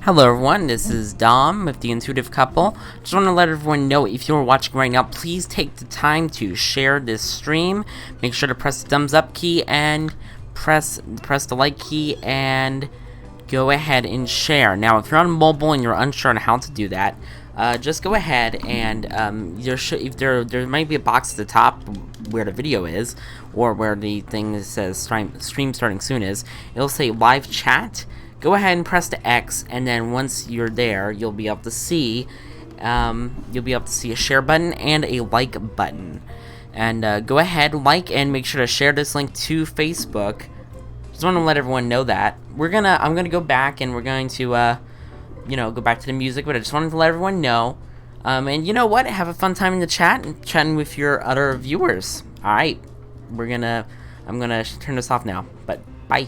Hello everyone, this is Dom with The Intuitive Couple. Just want to let everyone know, if you're watching right now, please take the time to share this stream. Make sure to press the thumbs up key and press the like key and go ahead and share. Now, if you're on mobile and you're unsure on how to do that, just go ahead and if there might be a box at the top where the video is, or where the thing that says stream starting soon is. It'll say live chat. Go ahead and press the X, and then once you're there, you'll be able to see a share button and a like button. And go ahead, like, and make sure to share this link to Facebook. Just want to let everyone know that I'm gonna go back, and we're going to go back to the music, but I just wanted to let everyone know. And you know what? Have a fun time in the chat and chatting with your other viewers. All right, I'm gonna turn this off now. But bye.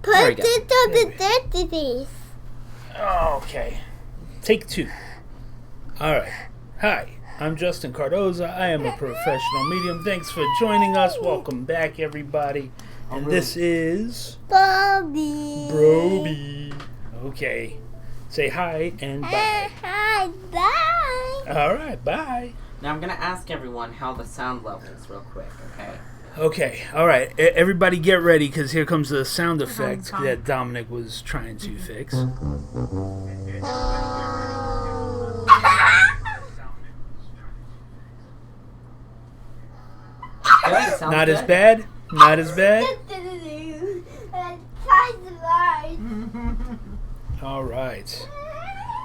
There we Put go. it on the database. Okay. Take 2. All right. Hi, I'm Justin Cardoza. I am a professional medium. Thanks for joining us. Welcome back, everybody. And this is Bobby. Broby. Okay. Say hi and bye. Hi, bye. All right, bye. Now I'm gonna ask everyone how the sound levels real quick, okay? Okay, all right. Everybody get ready because here comes the sound effect that Dominic was trying to fix. Good, sounds Not as good. bad. Not as bad. All right.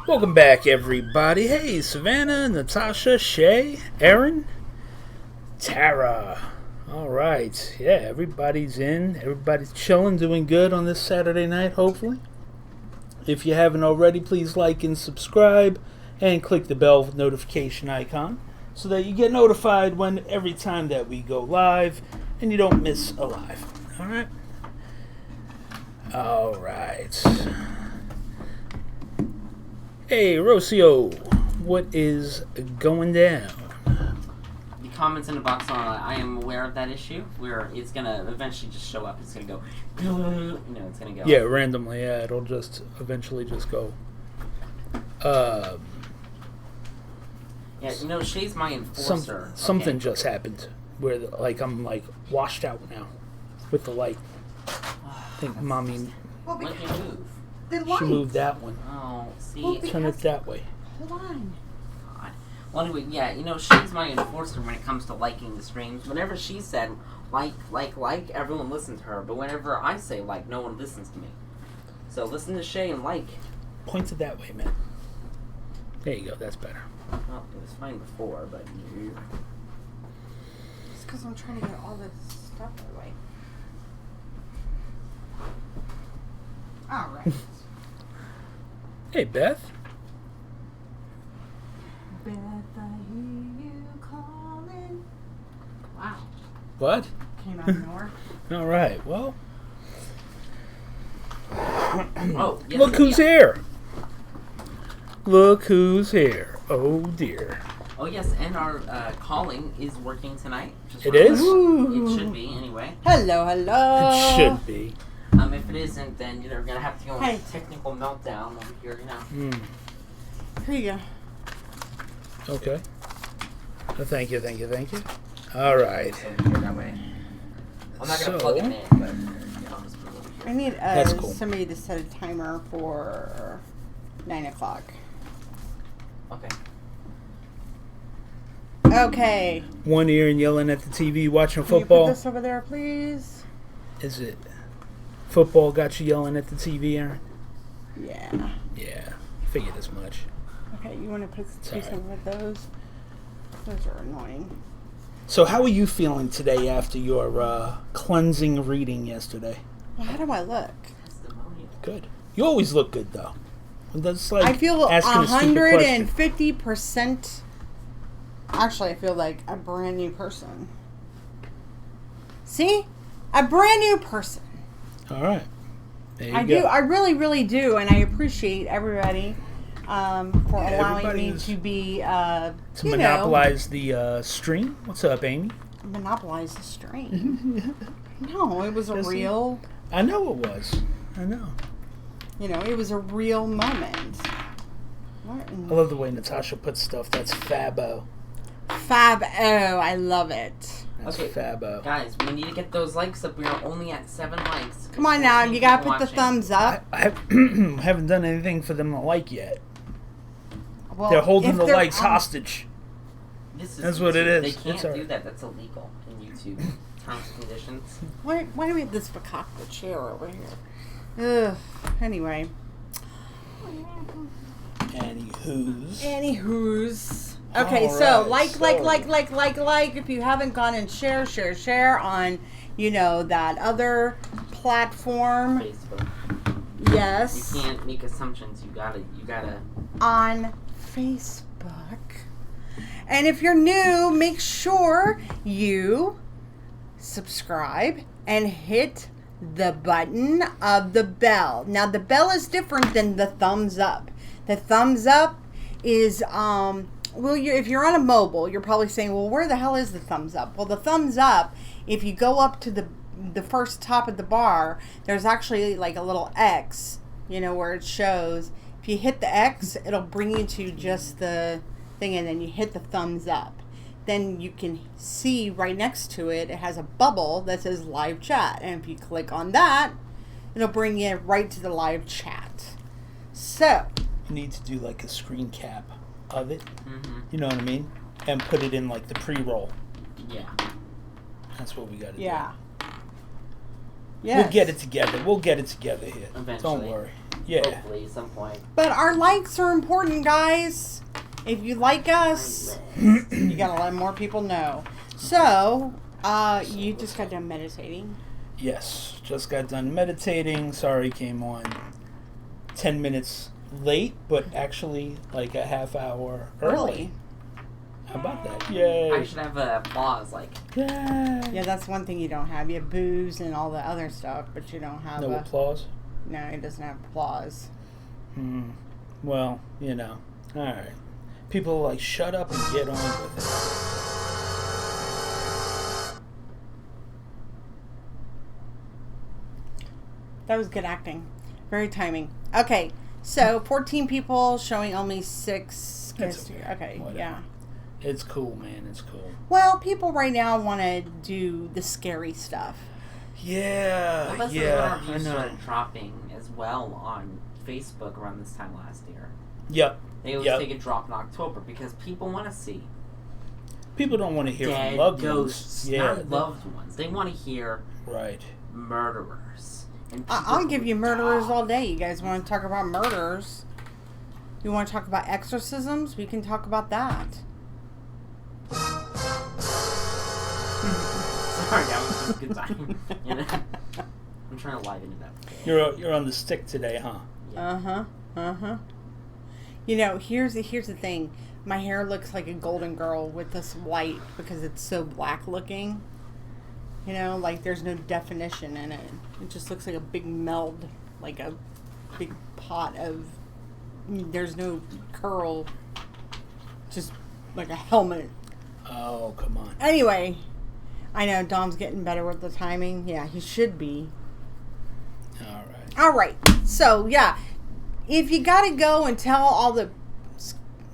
Welcome back, everybody. Hey, Savannah, Natasha, Shay, Aaron, Tara. All right. Yeah, everybody's in. Everybody's chilling, doing good on this Saturday night, hopefully. If you haven't already, please like and subscribe and click the bell notification icon so that you get notified when every time that we go live and you don't miss a live. All right? All right. Hey, Rocio, what is going down? The comments in the box on I am aware of that issue where it's gonna eventually just show up. It's gonna go, it's gonna go. Yeah, randomly. Yeah, it'll just eventually just go. Yeah, Shay's my enforcer. Something okay? just happened where I'm washed out now with the light. I think mommy What did you move? she moved that one. Oh, see. Turn it that way. Hold on. God. Well, anyway, yeah, she's my enforcer when it comes to liking the streams. Whenever she said like, everyone listened to her. But whenever I say like, no one listens to me. So listen to Shay and like. Point it that way, man. There you go. That's better. Well, it was fine before, but It's because I'm trying to get all this stuff away. Alright. Hey, Beth. Beth, I hear you calling. Wow. What? Came out of nowhere. All right. Well, oh, yes, look who's yeah. here. Look who's here. Oh dear. Oh yes, and our calling is working tonight. Just It remember. is? It should be anyway. Hello, hello. It should be. If it isn't, then you're gonna have to go Hey. into technical meltdown over here. Here you go. Okay. Oh, thank you. All right. So over here that way. I'm not gonna So- plug it in, but I'll just put it over here. I need That's cool. somebody to set a timer for 9 o'clock. Okay. Okay. One ear and yelling at the TV, watching Can you football. put this over there, please? Is it football got you yelling at the TV, Aaron? Yeah. Yeah, figured as much. Okay, you want to do Sorry. something with those? Those are annoying. So, how are you feeling today after your cleansing reading yesterday? Well, how do I look? Testimonial. Good. You always look good, though. That's like I feel asking a stupid question. 150%. Actually, I feel like a brand new person. See? A brand new person. All right. There you I go. do. I really, really do. And I appreciate everybody for allowing me everybody's- to be, to monopolize the stream. What's up, Amy? monopolize the stream. No, it was a Yes, real, I know it was. I know. it was a real moment. What in I love the way Natasha puts stuff. That's fabo. Fab. Oh, I love it. That's Okay. fabo. Guys, we need to get those likes up. We are only at 7 likes. Come on now. 14 You got to people put the watching. thumbs up. I haven't done anything for them to like yet. Well, They're holding if the they're likes on- hostage. This is That's what it YouTube. is. They can't It's do alright. that. That's illegal in YouTube terms and conditions. Why do we have this fakakta chair over here? Ugh. Anyway. Anywho's. Anywho's. Okay, so like. If you haven't gone and share on, that other platform. Facebook. Yes. You can't make assumptions. You gotta. On Facebook. And if you're new, make sure you subscribe and hit the button of the bell. Now, the bell is different than the thumbs up. The thumbs up is, if you're on a mobile, you're probably saying, well, where the hell is the thumbs up? Well, the thumbs up, if you go up to the first top of the bar, there's actually like a little X, where it shows. If you hit the X, it'll bring you to just the thing, and then you hit the thumbs up. Then you can see right next to it, it has a bubble that says live chat. And if you click on that, it'll bring you right to the live chat. So, You need to do like a screen cap of it. Mm-hmm. You know what I mean? And put it in like the pre-roll. Yeah. That's what we got to do. yeah. Yes. We'll get it together. We'll get it together here. Eventually. Don't worry. Yeah. Hopefully, at some point. But our likes are important, guys. If you like us, you gotta let more people know. So, you just got done meditating. Yes. Just got done meditating. Sorry, came on 10 minutes late, but actually like a half hour early. How about that? Yay. I should have applause, like. Yeah. Yeah, that's one thing you don't have. You have booze and all the other stuff, but you don't have No applause? No, it doesn't have applause. Well, All right. People are like, shut up and get on with it. That was good acting. Very timing. Okay, so 14 people showing only 6. That's okay. Okay, Whatever. yeah. It's cool, man. It's cool. Well, people right now want to do the scary stuff. Yeah. Well, that's Yeah. when our views started dropping as well on Facebook around this time last year. Yep. They always take a drop in October because people want to see People don't want to hear dead from loved ghosts, ones. Yeah. not loved ones. They want to hear Right. murderers. And I'll people give who you murderers die. all day. You guys want to talk about murders? You want to talk about exorcisms? We can talk about that. Sorry, that was just a good time. I'm trying to liven it up. You're on the stick today, huh? Here's the thing. My hair looks like a golden girl with this white because it's so black looking. Like there's no definition in it. It just looks like a big meld, like a big pot of. There's no curl. Just like a helmet. Oh, come on. Anyway, I know Dom's getting better with the timing. Yeah, he should be. All right. So, yeah. If you got to go and tell all the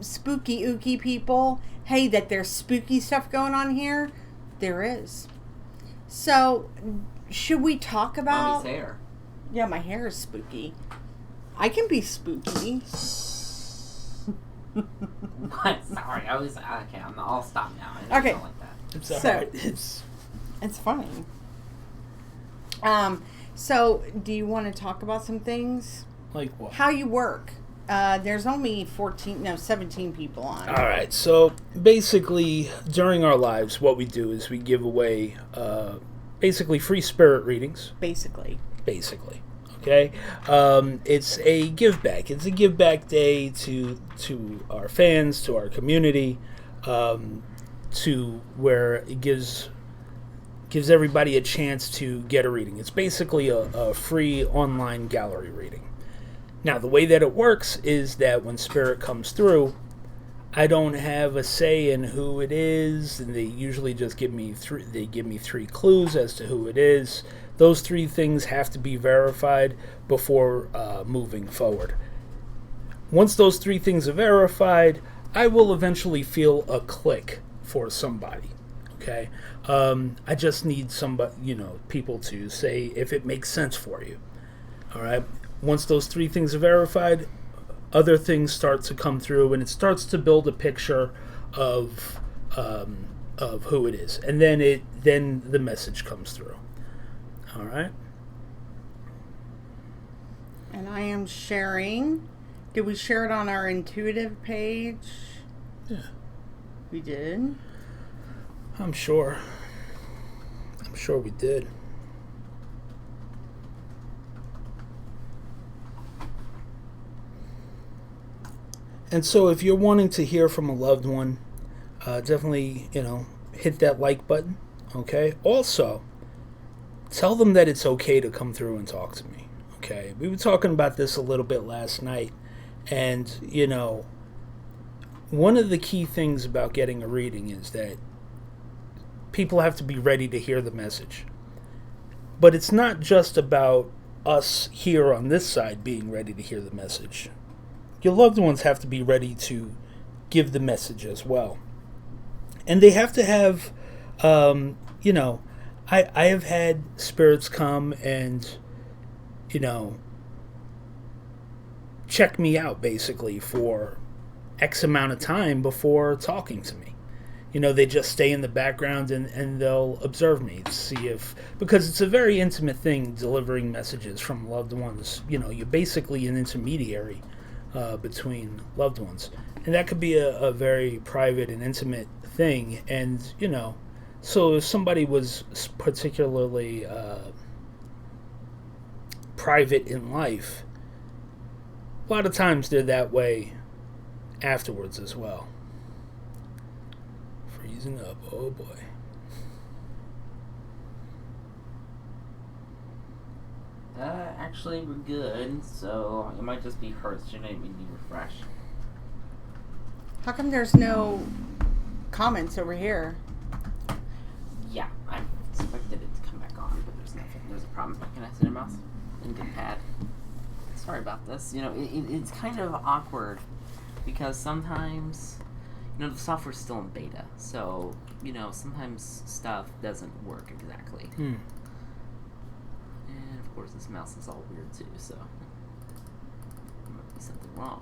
spooky ooky people, hey, that there's spooky stuff going on here, there is. So, should we talk about... Mommy's hair. Yeah, my hair is spooky. I can be spooky. What? Sorry, I was... Okay, I'll stop now. I know Okay. you don't like that. It's So- alright. It's funny. So, do you want to talk about some things? Like what? How you work? There's only 17 people on. Alright, so basically, during our lives, what we do is we give away basically free spirit readings. Basically. Okay? It's a give back. It's a give back day to our fans, to our community, to where it gives everybody a chance to get a reading. It's basically a free online gallery reading. Now, the way that it works is that when spirit comes through, I don't have a say in who it is, and they usually just give me three clues as to who it is. Those 3 things have to be verified before moving forward. Once those 3 things are verified, I will eventually feel a click for somebody. Okay? I just need somebody, people to say if it makes sense for you. All right? Once those 3 things are verified, other things start to come through, and it starts to build a picture of who it is, and then the message comes through. All right. And I am sharing. Did we share it on our intuitive page? Yeah. We did. I'm sure we did. And so if you're wanting to hear from a loved one, definitely, hit that like button, okay? Also, tell them that it's okay to come through and talk to me. Okay, we were talking about this a little bit last night, and one of the key things about getting a reading is that people have to be ready to hear the message. But it's not just about us here on this side being ready to hear the message. Your loved ones have to be ready to give the message as well. And they have to have, I have had spirits come and, check me out basically for X amount of time before talking to me. They just stay in the background and they'll observe me to see because it's a very intimate thing delivering messages from loved ones. You're basically an intermediary between loved ones. And that could be a very private and intimate thing. And, so if somebody was particularly private in life, a lot of times they're that way afterwards as well. Freezing up, oh boy. Actually, we're good, so it might just be hers. She didn't need to refresh. How come there's no comments over here? Yeah, I expected it to come back on, but there's nothing. There's a problem. Can I sit in mouse? Input pad. Sorry about this. It's kind of awkward because sometimes, the software's still in beta, so, sometimes stuff doesn't work exactly. And, of course, this mouse is all weird, too, so there might be something wrong.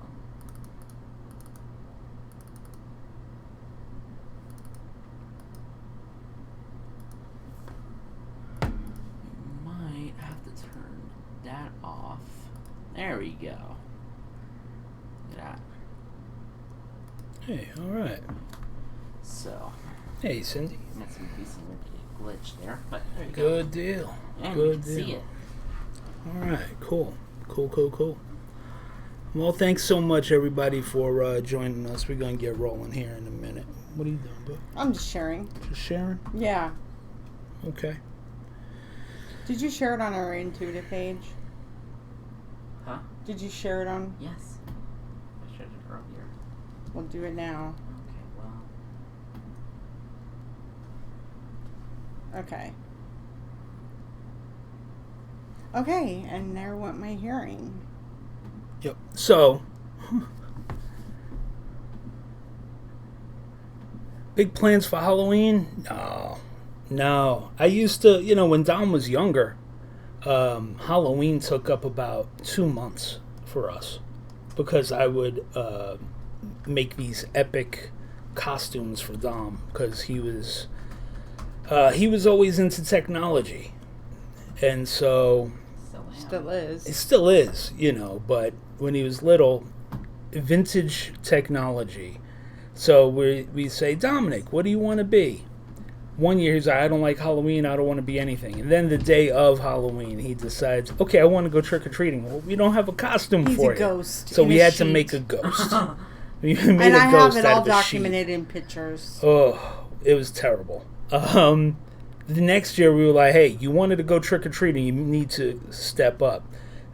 You might have to turn that off. There we go. Look at that. Hey, all right. So. Hey, Cindy. That's some glitch there, but there you go. Good deal. And Good you can deal. see it. All right, cool. Well, thanks so much, everybody, for joining us. We're going to get rolling here in a minute. What are you doing, bud? I'm just sharing. Just sharing? Yeah. Okay. Did you share it on our intuitive page? Huh? Did you share it on? Yes. I shared it earlier. We'll do it now. Okay, well. Okay. Okay, and there went my hearing. Yep. So, big plans for Halloween? No. I used to, when Dom was younger, Halloween took up about 2 months for us because I would make these epic costumes for Dom because he was always into technology, and so Still is. it still is, but when he was little, vintage technology. So we say, Dominic, what do you want to be? One year he's like, I don't like Halloween, I don't want to be anything. And then the day of Halloween, he decides, okay, I want to go trick-or-treating. Well, we don't have a costume He's for a you. ghost. So in we a had to sheet. make a ghost. We made And a I ghost have it out all of a sheet. documented in pictures. Oh, it was terrible. The next year we were like, hey, you wanted to go trick-or-treating, you need to step up.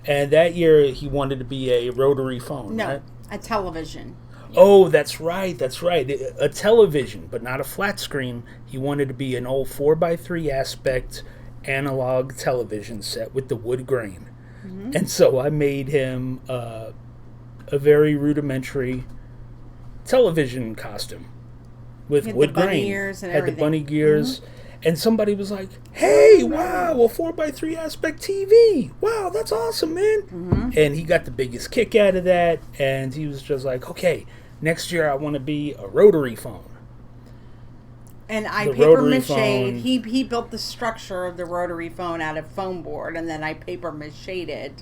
And that year he wanted to be a rotary phone, No, right? a television. Oh, that's right. A television, but not a flat screen. He wanted to be an old 4x3 aspect analog television set with the wood grain. Mm-hmm. And so I made him a very rudimentary television costume with wood the bunny grain. ears and had everything. the bunny gears. Mm-hmm. And somebody was like, hey, wow, a 4x3 aspect TV. Wow, that's awesome, man. Mm-hmm. And he got the biggest kick out of that. And he was just like, okay, next year I want to be a rotary phone. And I The paper rotary mache'd. phone. He built the structure of the rotary phone out of foam board, and then I paper mache'd it.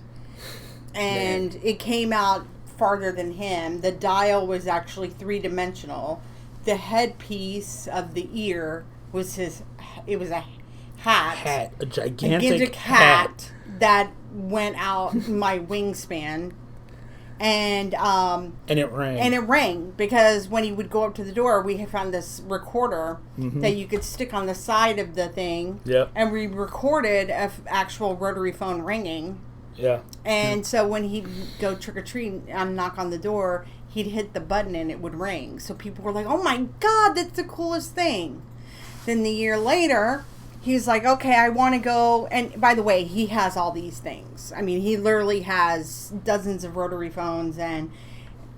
And Man. it came out farther than him. The dial was actually 3-dimensional. The headpiece of the ear was it was a hat. A gigantic hat that went out my wingspan. And it rang. And it rang because when he would go up to the door, we had found this recorder that you could stick on the side of the thing. Yep. And we recorded an actual rotary phone ringing. Yeah. And so when he'd go trick or treat and knock on the door, he'd hit the button and it would ring. So people were like, "Oh my God, that's the coolest thing." Then the year later, he's like, "Okay, I want to go." And by the way, he has all these things. I mean, he literally has dozens of rotary phones and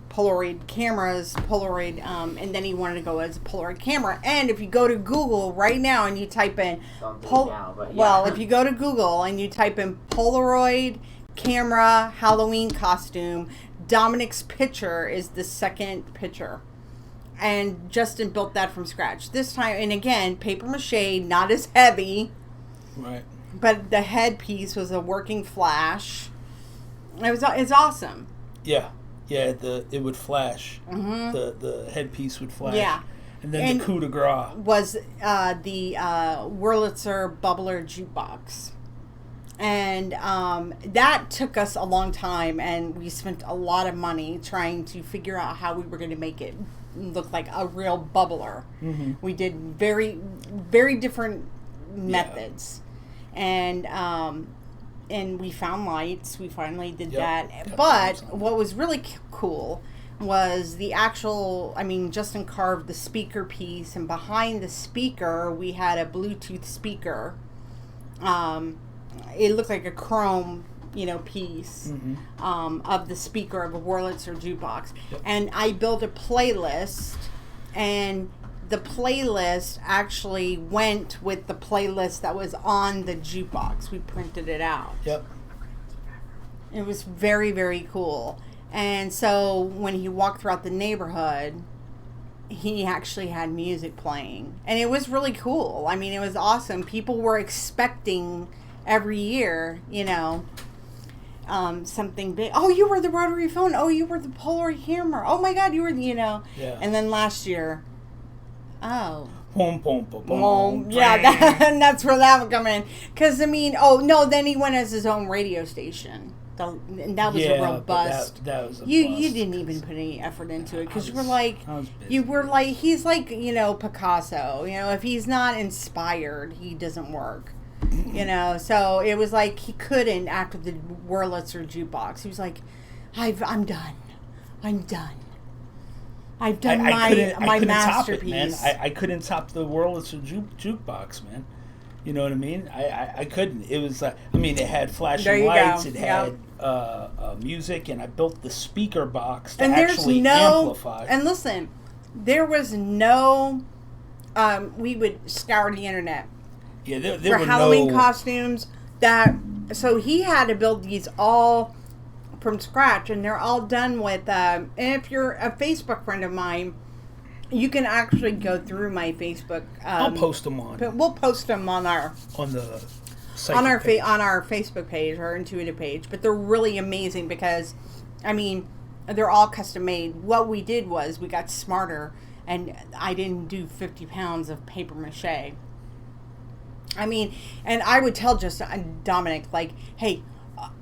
Polaroid cameras, and then he wanted to go as a Polaroid camera. And if you go to Google right now and you type in, well, if you go to Google and you type in Polaroid camera Halloween costume, Dominic's picture is the second picture. And Justin built that from scratch. This time, and again, paper mache, not as heavy. Right. But the headpiece was a working flash. It's awesome. Yeah. Yeah, it would flash. Mm-hmm. The headpiece would flash. Yeah. And then the coup de grace was the Wurlitzer Bubbler jukebox. And that took us a long time, and we spent a lot of money trying to figure out how we were going to make it look like a real bubbler. Mm-hmm. We did very, very different methods. Yeah. And we found lights. We finally did that. Yep, but what was really cool was the actual, Justin carved the speaker piece, and behind the speaker, we had a Bluetooth speaker. It looked like a chrome, piece of the speaker of a Wurlitzer jukebox. Yep. And I built a playlist, and the playlist actually went with the playlist that was on the jukebox. We printed it out. Yep. It was very, very cool. And so when he walked throughout the neighborhood, he actually had music playing. And it was really cool. It was awesome. People were expecting every year, something big. Oh, you were the rotary phone. Oh, you were the Polaroid camera. Oh my God, you were, Yeah. And then last year, boom, boom, boom, boom. Yeah, and that's where that would come in. Because, then he went as his own radio station. And that was a real bust. That was a bust. You didn't even put any effort into it because he's like, Picasso. If he's not inspired, he doesn't work. So it was like he couldn't after the Wurlitzer jukebox. He was like, I'm done. I've done my masterpiece. I couldn't top the Wurlitzer jukebox, man. You know what I mean? I couldn't. It was it had flashing lights. It had music, and I built the speaker box to actually amplify. And listen, there was no. We would scour the internet. Yeah, there for were Halloween costumes. So he had to build these all from scratch, and they're all done with. And if you're a Facebook friend of mine, you can actually go through my Facebook. I'll post them on. We'll post them on the site on our Facebook page, our intuitive page. But they're really amazing because, they're all custom made. What we did was we got smarter, and I didn't do 50 pounds of paper mache. And I would tell Dominic, hey,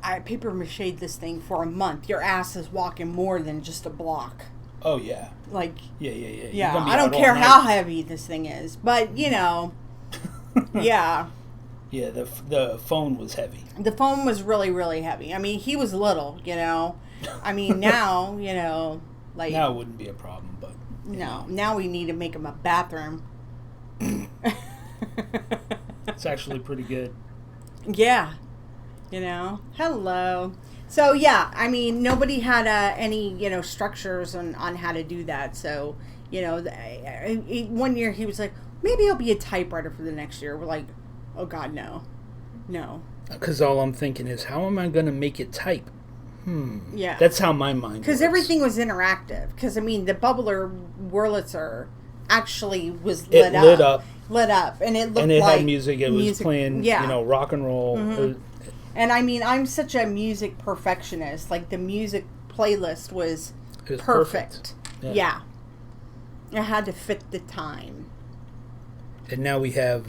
I paper mached this thing for a month. Your ass is walking more than just a block. Oh, yeah. Yeah, I don't care how heavy this thing is, but, yeah. Yeah, the phone was heavy. The phone was really, really heavy. He was little, now, now, Now it wouldn't be a problem, but... No, now we need to make him a bathroom. It's actually pretty good. Yeah. Hello. So, yeah, nobody had any, structures on how to do that. So, 1 year he was like, maybe I'll be a typewriter for the next year. We're like, oh, God, no. No. Because all I'm thinking is, how am I going to make it type? Yeah. That's how my mind works. Because everything was interactive. Because, the bubbler Wurlitzer actually was lit up. And it looked and it had music. It was playing, rock and roll. Mm-hmm. And I'm such a music perfectionist. The music playlist was perfect. Yeah. It had to fit the time. And now we have,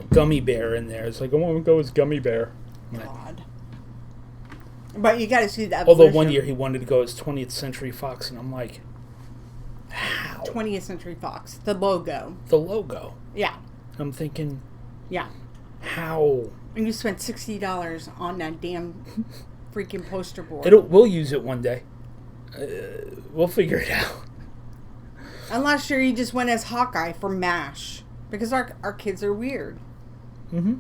Gummy Bear in there. It's like, I want to go as Gummy Bear. God. But you got to see the evolution. Although one year he wanted to go as 20th Century Fox, and I'm like, how? 20th Century Fox, the logo. The logo. Yeah. I'm thinking, Yeah. how? And you spent $60 on that damn freaking poster board. We'll use it one day. We'll figure it out. And last year you just went as Hawkeye for MASH. Because our kids are weird. Mm-hmm.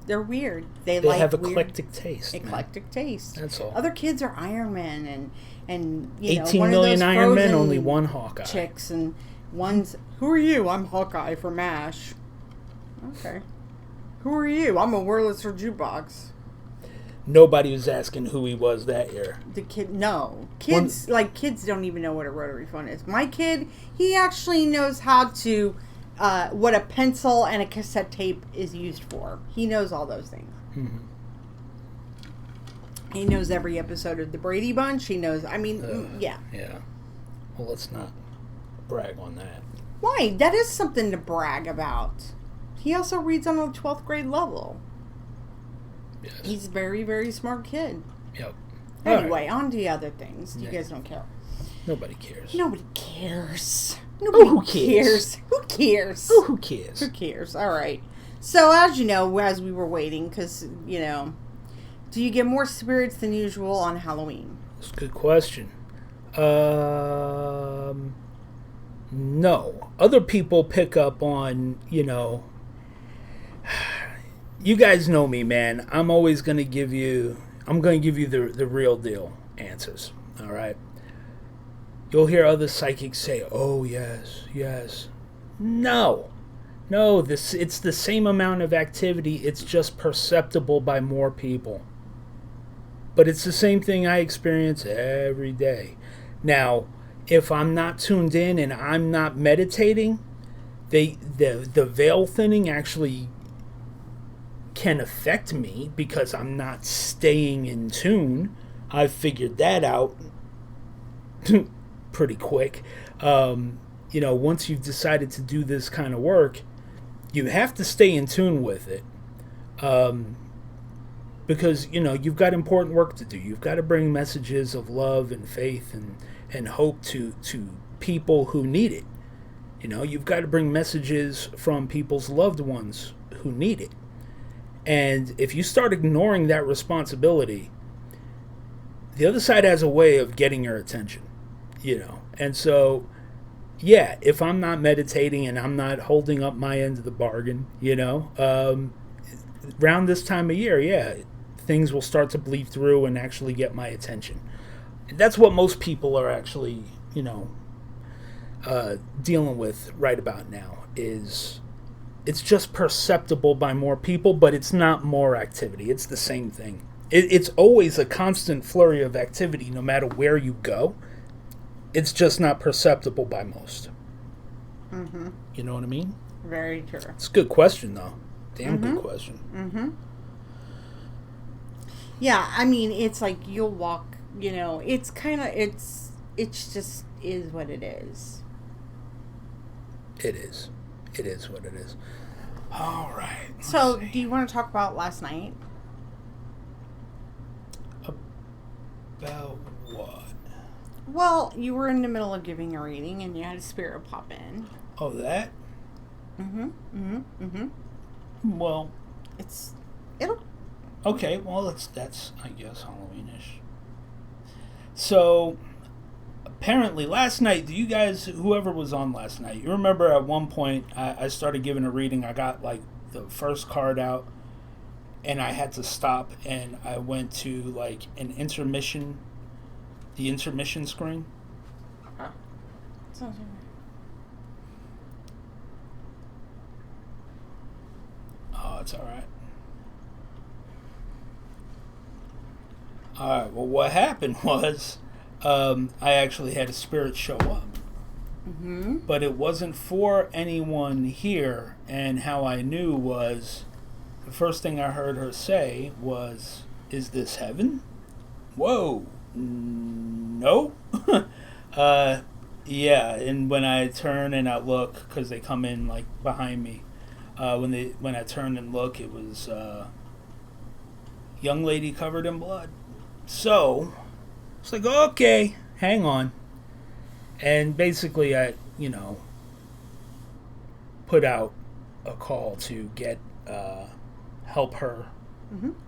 They're weird. They like have weird, eclectic taste. eclectic taste. That's all. Other kids are Iron Man and you know, 18 one million of those Iron Men, Frozen only one Hawkeye. chicks, and one's, who are you? I'm Hawkeye for MASH. Okay. Who are you? I'm a Wurlitzer jukebox. Nobody was asking who he was that year. The kid, no. Kids don't even know what a rotary phone is. My kid, he actually knows how to, what a pencil and a cassette tape is used for. He knows all those things. Mm-hmm. He knows every episode of the Brady Bunch. He knows, yeah. Yeah. Well, let's not brag on that. Why? That is something to brag about. He also reads on a 12th grade level. Yes. He's a very, very smart kid. Yep. Anyway, on to the other things. You guys don't care. Nobody cares. Nobody cares. Who cares? Who cares? Oh, who cares? Who cares? All right. So, as you know, as we were waiting, because, you know, do you get more spirits than usual on Halloween? That's a good question. No. Other people pick up on, you know, you guys know me, man. I'm always going to give you the real deal answers. All right. You'll hear other psychics say, "Oh, yes, yes." No, it's the same amount of activity. It's just perceptible by more people. But it's the same thing I experience every day. Now, if I'm not tuned in and I'm not meditating, the veil thinning actually can affect me because I'm not staying in tune. I've figured that out pretty quick. You know, once you've decided to do this kind of work, you have to stay in tune with it. Because, you know, you've got important work to do. You've got to bring messages of love and faith and hope to people who need it. You know, you've got to bring messages from people's loved ones who need it. And if you start ignoring that responsibility, the other side has a way of getting your attention, you know. And so, yeah, if I'm not meditating and I'm not holding up my end of the bargain, you know, around this time of year, yeah, things will start to bleed through and actually get my attention. That's what most people are actually, you know, dealing with right about now. Is it's just perceptible by more people, but it's not more activity. It's the same thing. It's always a constant flurry of activity no matter where you go. It's just not perceptible by most. Mm-hmm. You know what I mean? Very true. It's a good question, though. Damn good question. Mm-hmm. Yeah, I mean, it's like you'll walk, you know, it's kind of, it's just is what it is. It is. It is what it is. All right. So, do you want to talk about last night? About what? Well, you were in the middle of giving a reading and you had a spirit pop in. Oh, that? Well, It'll. okay. Well, that's I guess Halloweenish. So, apparently, last night, do you guys, whoever was on last night, you remember at one point I started giving a reading. I got like the first card out, and I had to stop, and I went to like an intermission, the intermission screen. Oh, it's all right. All right. Well, what happened was, I actually had a spirit show up, but it wasn't for anyone here. And how I knew was, the first thing I heard her say was, "Is this heaven?" Whoa, no. Yeah. And when I turn and I look, because they come in like behind me. When I turned and looked, it was young lady covered in blood. So it's like, okay, hang on. And basically, I, put out a call to get help her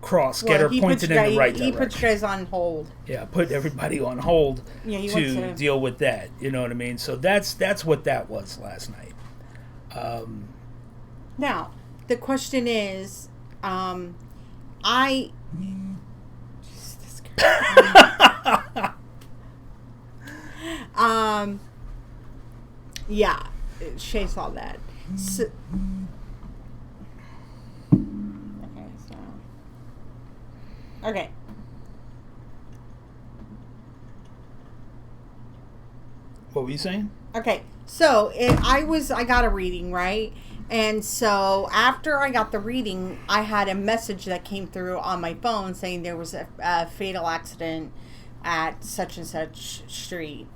cross, get her pointed in the right direction. He put you guys on hold. Yeah, put everybody on hold to deal with that. You know what I mean? So that's what that was last night. Now, the question is, yeah, Shay saw that. So, okay. What were you saying? Okay, so I got a reading, right? And so after I got the reading, I had a message that came through on my phone saying there was a fatal accident at such and such street.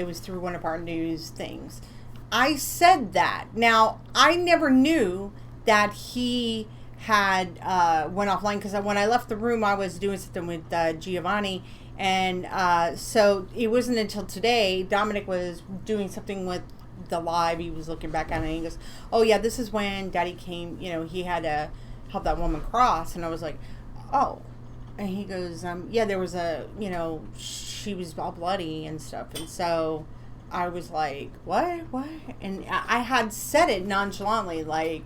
It was through one of our news things. I said that. Now, I never knew that he had went offline, because when I left the room, I was doing something with Giovanni. And so it wasn't until today, Dominic was doing something with the live. He was looking back at it and he goes, oh yeah, this is when Daddy came, he had to help that woman cross. And I was like, oh. And he goes, yeah, there was she was all bloody and stuff. And so I was like, what? And I had said it nonchalantly, like,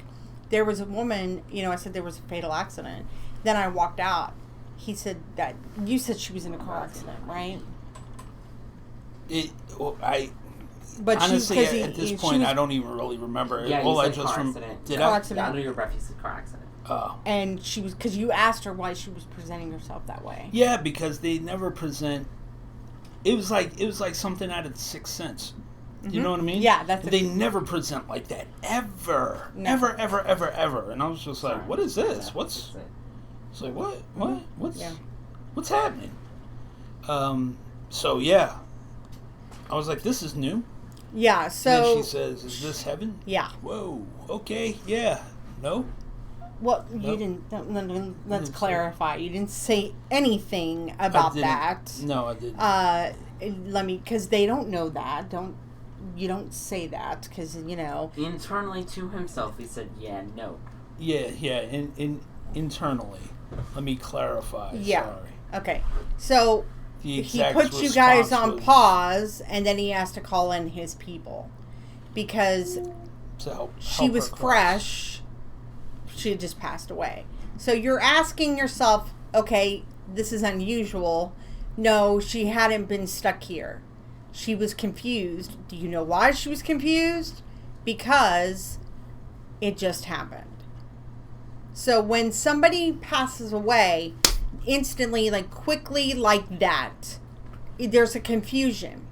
there was a woman, I said there was a fatal accident. Then I walked out. He said that you said she was in a car accident, right? But honestly, at this point, I don't even really remember. Yeah, all you I said just car accident. Did car I? accident. Yeah, under your breath, you said car accident. Oh. And she was, because you asked her why she was presenting herself that way. Yeah, because they never present. It was like something out of The Sixth Sense. You know what I mean? Yeah, they never present like that ever, No. ever. And I was just like, what is this? It's like what's happening? So yeah, I was like, this is new. Yeah. So and then she says, "Is this heaven?" Yeah. Whoa. Okay. Yeah. No. Well, you didn't. Let's clarify. You didn't say anything about that. No, I didn't. Because they don't know that. You don't say that because Internally to himself, he said, "Yeah, no." Yeah. Internally. Let me clarify. Yeah. Sorry. Okay. So he put you guys on pause, and then he has to call in his people because she was fresh. She had just passed away. So you're asking yourself, okay, this is unusual. No, she hadn't been stuck here. She was confused. Do you know why she was confused? Because it just happened. So when somebody passes away, instantly, like quickly, like that, there's a confusion.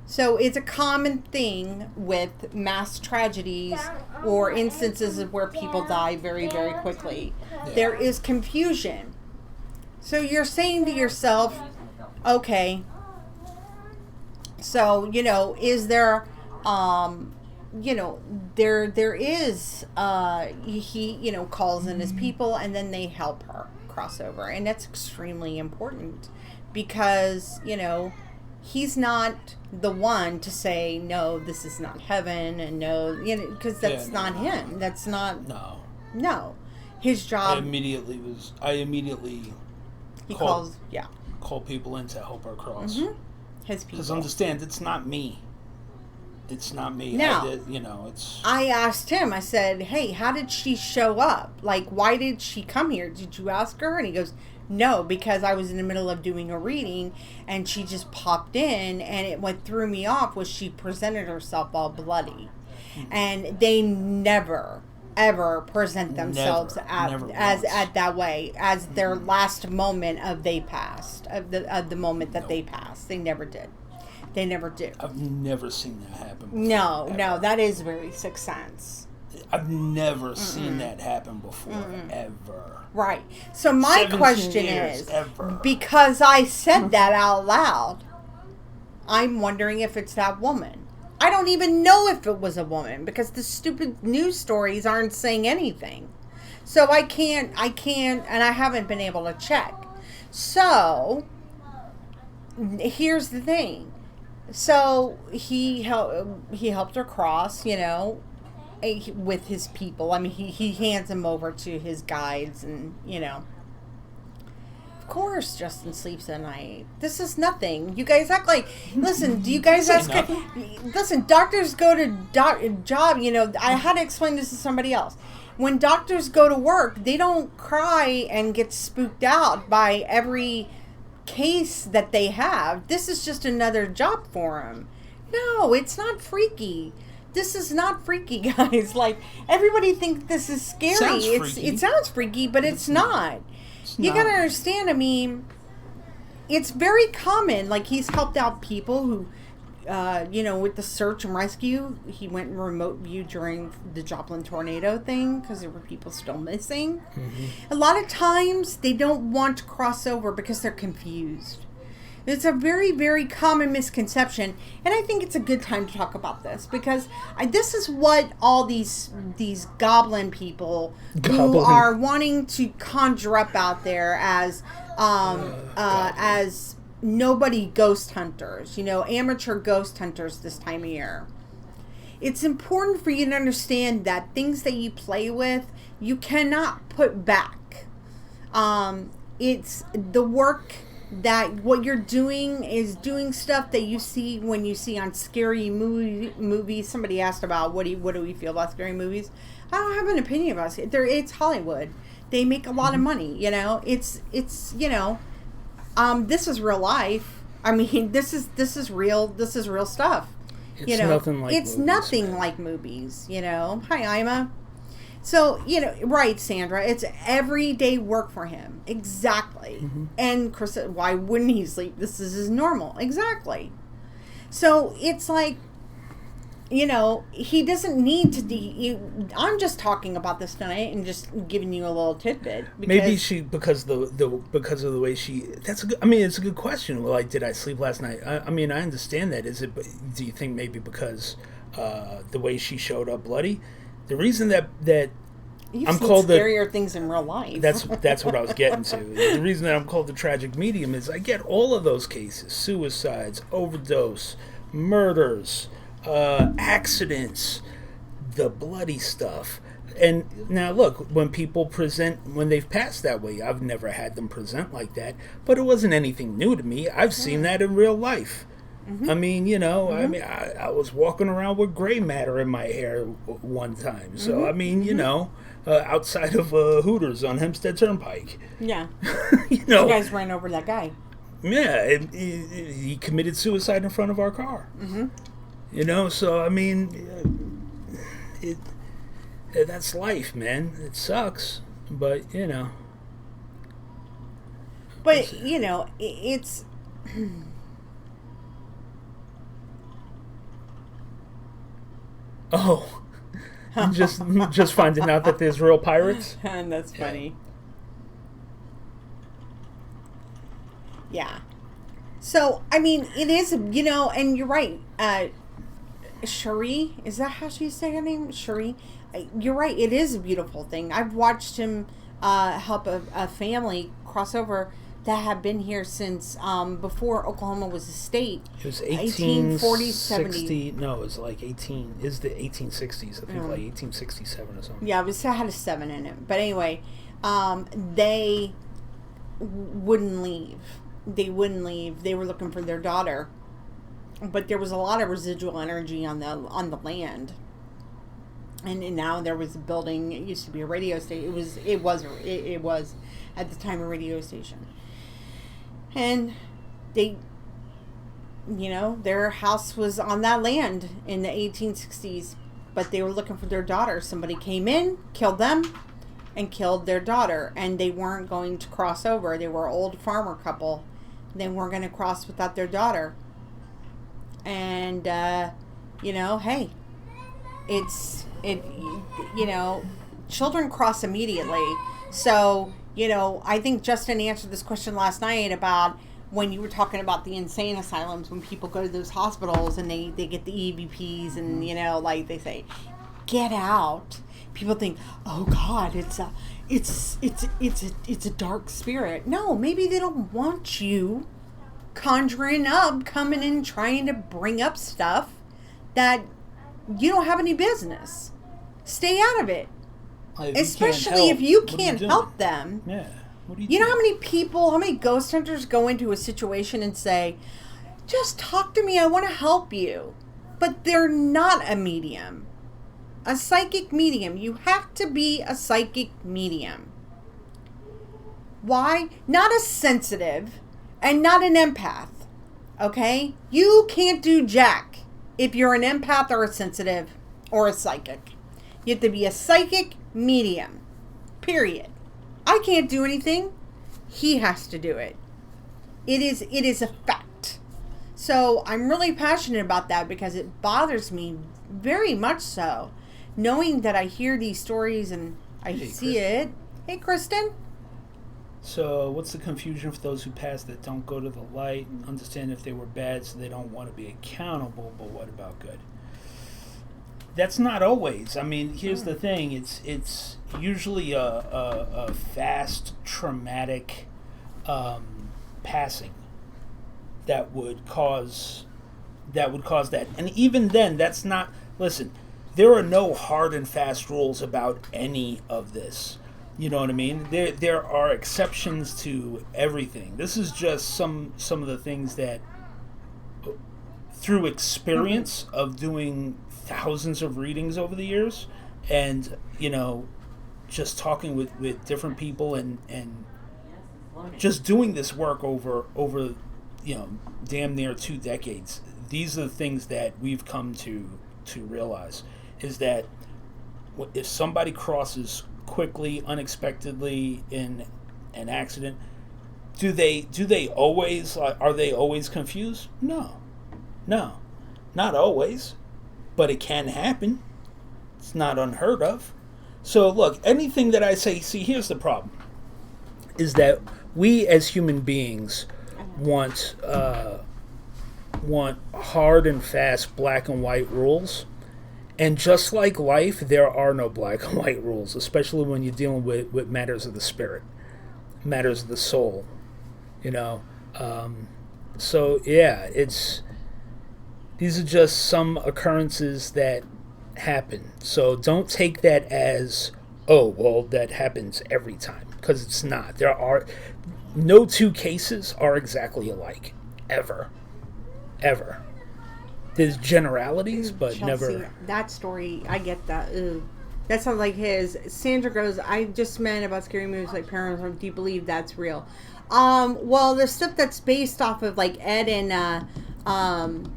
So it's a common thing with mass tragedies or instances of where people die very, very quickly. Yeah. There is confusion. So you're saying to yourself, okay, so, is there, there is, he, calls in his people and then they help her cross over. And that's extremely important because, he's not the one to say, no, this is not heaven, and no, because that's not him. That's not. No. His job. I immediately he calls call people in to help her cross. Mm-hmm. His people. Because understand, it's not me. It's not me. Now, it's. I asked him, I said, hey, how did she show up? Like, why did she come here? Did you ask her? And he goes, no, because I was in the middle of doing a reading and she just popped in, and what threw me off was she presented herself all bloody. Mm-hmm. And they never, ever present themselves as that way, as their last moment of they passed, of the moment that they passed. They never did. They never do. I've never seen that happen before. No, that is very Sixth Sense. I've never seen that happen before, ever. Right. So my question is, ever. Because I said that out loud, I'm wondering if it's that woman. I don't even know if it was a woman because the stupid news stories aren't saying anything. So I can't, and I haven't been able to check. So here's the thing. So he helped her cross, with his people. I mean, he hands them over to his guides, and Of course, Justin sleeps at night. This is nothing. You guys act like. Listen, do you guys ask? Listen, doctors go to job. I had to explain this to somebody else. When doctors go to work, they don't cry and get spooked out by every case that they have. This is just another job for them. No, it's not freaky. This is not freaky, guys. Like, everybody thinks this is scary. It sounds freaky, but it's not. You gotta understand, I mean, it's very common. Like, he's helped out people who, with the search and rescue. He went in remote view during the Joplin tornado thing because there were people still missing. Mm-hmm. A lot of times, they don't want to cross over because they're confused. It's a very, very common misconception, and I think it's a good time to talk about this because this is what all these goblin people who are wanting to conjure up out there as nobody ghost hunters, amateur ghost hunters this time of year. It's important for you to understand that things that you play with, you cannot put back. It's the work that what you're doing is doing stuff that you see when you see on scary movies. Somebody asked about what do we feel about scary movies. I don't have an opinion about it. It's Hollywood. They make a lot of money. It's this is real life. I mean, this is real. This is real stuff. Nothing like it's movies, nothing like movies. Hi, Ima. So, right, Sandra, it's everyday work for him. Exactly. Mm-hmm. And Chris said, why wouldn't he sleep? This is his normal. Exactly. So, it's like, he doesn't need to I'm just talking about this tonight and just giving you a little tidbit. Maybe because of the way she, it's a good question. Like, did I sleep last night? I understand that. Do you think maybe because the way she showed up bloody? The reason that You've I'm seen called scarier things in real life. That's what I was getting to. The reason that I'm called the tragic medium is I get all of those cases: suicides, overdose, murders, accidents, the bloody stuff. And now look, when people when they've passed that way, I've never had them present like that, but it wasn't anything new to me. I've seen that in real life. Mm-hmm. I mean, I was walking around with gray matter in my hair one time. So, mm-hmm. Outside of Hooters on Hempstead Turnpike. Yeah. You guys ran over that guy. Yeah, he committed suicide in front of our car. Mm-hmm. So, that's life, man. It sucks, but, But, it's... Oh, just finding out that there's real pirates? And that's funny. Yeah. So, it is, and you're right. Cherie, is that how she say her name? Cherie? You're right, it is a beautiful thing. I've watched him help a family cross over that have been here since before Oklahoma was a state. It was 1840, 70. No, it was like 18. Is the 1860s? I think like 1867 or something. Yeah, it had a 7 in it. But anyway, they wouldn't leave. They wouldn't leave. They were looking for their daughter, but there was a lot of residual energy on the land. And now there was a building. It used to be a radio station. It was at the time a radio station. And they, their house was on that land in the 1860s, but they were looking for their daughter. Somebody came in, killed them, and killed their daughter, and they weren't going to cross over. They were an old farmer couple. They weren't going to cross without their daughter. And, hey, children cross immediately. So, I think Justin answered this question last night about when you were talking about the insane asylums, when people go to those hospitals and they get the EVPs and, like they say, get out. people think, oh God, it's a dark spirit. No, maybe they don't want you conjuring up, coming in, trying to bring up stuff that you don't have any business. Stay out of it. Especially if you can't help them. Yeah. What do You know how many people, how many ghost hunters go into a situation and say, just talk to me, I want to help you. But they're not a medium. A psychic medium. You have to be a psychic medium. Why? Not a sensitive and not an empath. Okay? You can't do jack if you're an empath or a sensitive or a psychic. You have to be a psychic medium. Period. I can't do anything. He has to do it. It is a fact. So I'm really passionate about that because it bothers me very much so. Knowing that I hear these stories and I see Kristen. it. Hey, Kristen. So, what's the confusion for those who pass that don't go to the light? Understand if they were bad, so they don't want to be accountable. But what about good? That's not always. I mean, here's the thing. It's usually a fast, traumatic passing that would cause that. And even then, that's not. Listen, there are no hard and fast rules about any of this. You know what I mean? There are exceptions to everything. This is just some of the things that, through experience of doing thousands of readings over the years, and just talking with different people and just doing this work over damn near 2 decades. These are the things that we've come to realize is that if somebody crosses quickly, unexpectedly in an accident, do they always are they always confused? No, not always, but it can happen. It's not unheard of. So look, anything that I say, see, here's the problem, is that we as human beings want hard and fast black and white rules. And just like life, there are no black and white rules, especially when you're dealing with matters of the spirit, matters of the soul, So, yeah, these are just some occurrences that happen. So don't take that as, oh, well, that happens every time, because it's not. There are no 2 cases are exactly alike, ever. There's generalities, but Chelsea, never. That story, I get that. Ugh. That sounds like his. Sandra goes, I just meant about scary movies like Paranormal. Do you believe that's real? Well, the stuff that's based off of like Ed and The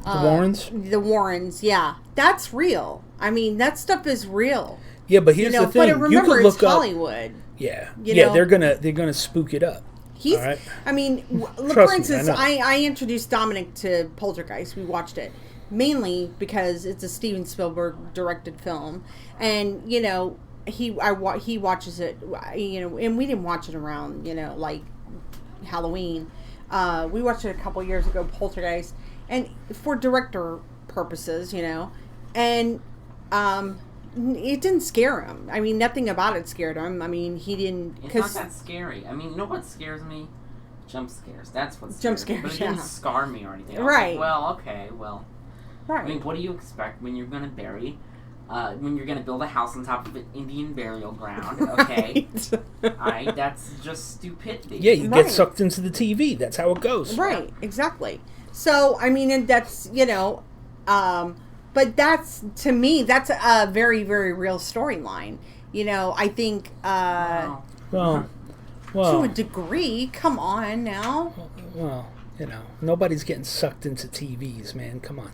Warrens? The Warrens, yeah. That's real. I mean, that stuff is real. Yeah, but here's the thing. But remember, you could look it's Hollywood. Yeah. You Yeah, know? they're gonna spook it up. He's. All right? I mean, look, Trust for me, instance, I know. I introduced Dominic to Poltergeist. We watched it mainly because it's a Steven Spielberg directed film, and he watches it. And we didn't watch it around like Halloween. We watched it a couple years ago, Poltergeist, and for director purposes, and it didn't scare him. I mean, nothing about it scared him. I mean, he didn't. It's not that scary. I mean, you know what scares me? Jump scares. That's what scares me. But it didn't scar me or anything. I was Right. like, well, okay, well. Right. I mean, what do you expect when you're going to when you're going to build a house on top of an Indian burial ground, okay? Right. That's just stupidity. Yeah, you Right. get sucked into the TV. That's how it goes. Right, exactly. So, I mean, and that's, but that's, to me, that's a very, very real storyline. I think, Wow. Well, to a degree, come on now. well, nobody's getting sucked into TVs, man. Come on.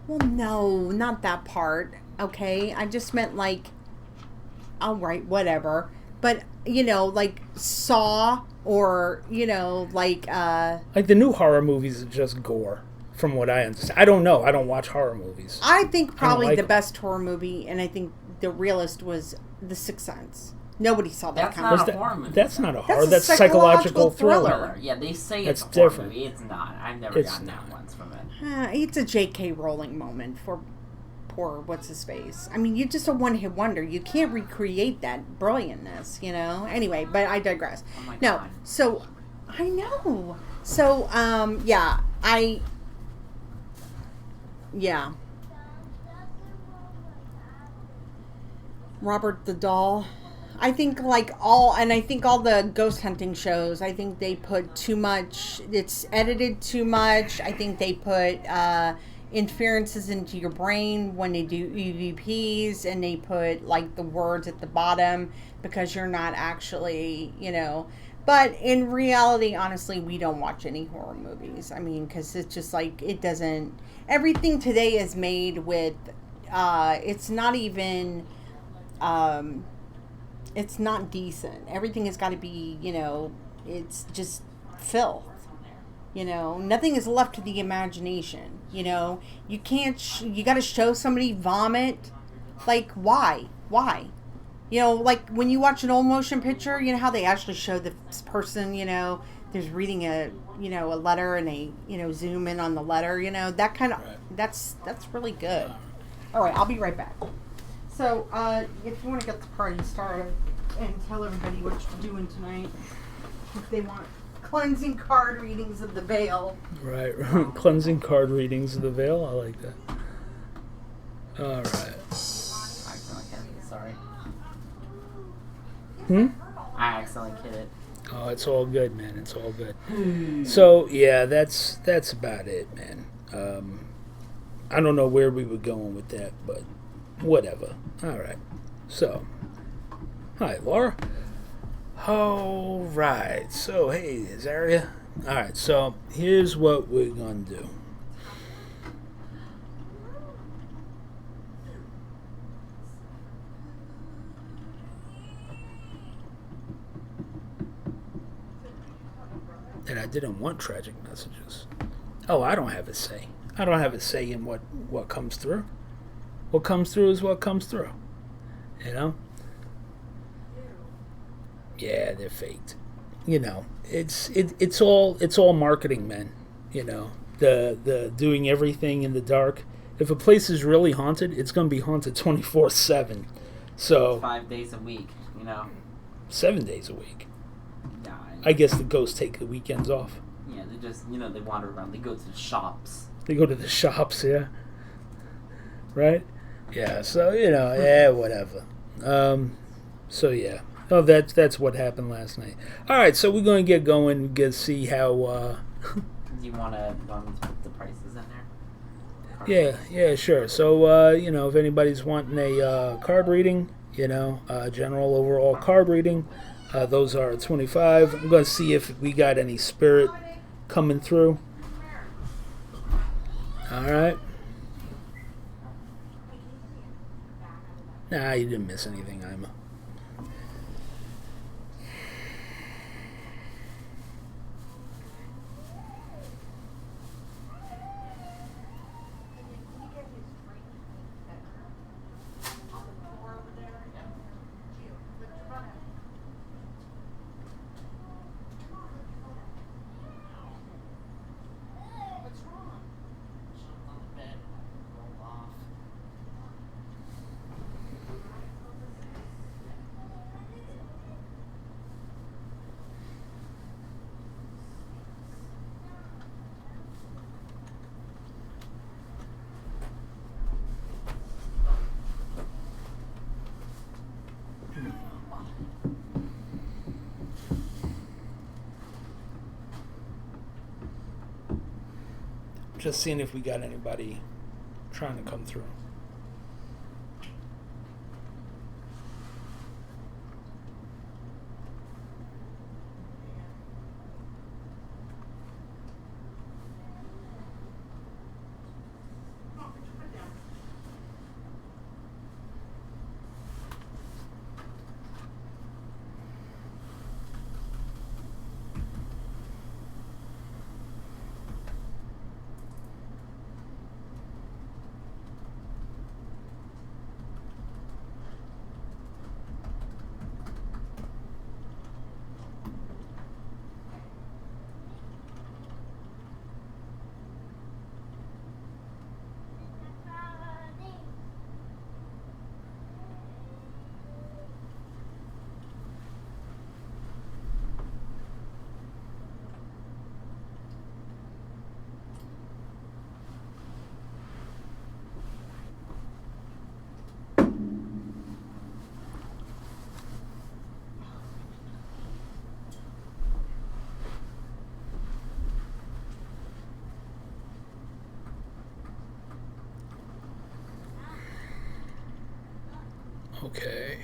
Well, no, not that part, okay? I just meant, like, all right, whatever. But, like Saw or, like the new horror movies are just gore, from what I understand. I don't know. I don't watch horror movies. I think probably like the them. best horror movie, and I think the realest was The Sixth Sense. Nobody saw that That's kind not of a horror movie. That's not a horror. a That's psychological psychological thriller. thriller. Yeah, they say That's it's a horror different. movie. It's not. I've never It's gotten not. that once from it. It's a J.K. Rowling moment for poor what's his face. I mean, you're just a one-hit wonder. You can't recreate that brilliantness, you know. Anyway, but I digress. Oh my No, God. so I know. So yeah, yeah. Robert the Doll. I think all the ghost hunting shows, I think they put too much, it's edited too much. I think they put inferences into your brain when they do EVPs, and they put like the words at the bottom because you're not actually, you know. But in reality, honestly, we don't watch any horror movies. I mean, because it's just like, it doesn't, everything today is made with, it's not even, it's not decent. Everything has got to be, you know, it's just filth. You know, nothing is left to the imagination. You know, you can't, you got to show somebody vomit. Like, why? Why? You know, like when you watch an old motion picture, you know how they actually show this person, you know, there's reading a letter, and they, you know, zoom in on the letter, you know, that kind of, that's really good. All right, I'll be right back. So, if you want to get the party started and tell everybody what you're doing tonight, if they want cleansing card readings of the veil. Right. Cleansing card readings of the veil. I like that. All right. I accidentally hit it. Sorry. I accidentally hit it. Oh, it's all good, man. It's all good. So, yeah, that's about it, man. I don't know where we were going with that, but whatever. All right. So, hi, Laura. All right. So, hey, Zaria. All right. So, here's what we're going to do. And I didn't want tragic messages. Oh, I don't have a say. I don't have a say in what comes through. What comes through is what comes through. You know? Yeah, they're faked. You know, it's all marketing, man. You know, the doing everything in the dark. If a place is really haunted, it's gonna be haunted 24/7. So 5 days a week, you know. 7 days a week. Yeah. I guess the ghosts take the weekends off. Yeah, they just, you know, they wander around. They go to the shops. They go to the shops, yeah. Right? Yeah, so, you know, yeah, whatever. So, yeah. Oh, that's what happened last night. All right, so we're going to get going and get see how... Do you want me to put the prices in there? Yeah, sure. So, you know, if anybody's wanting a card reading, you know, general overall card reading, those are $25. I'm going to see if we got any spirit coming through. All right. Nah, you didn't miss anything, Ima. Just seeing if we got anybody trying to come through. Okay.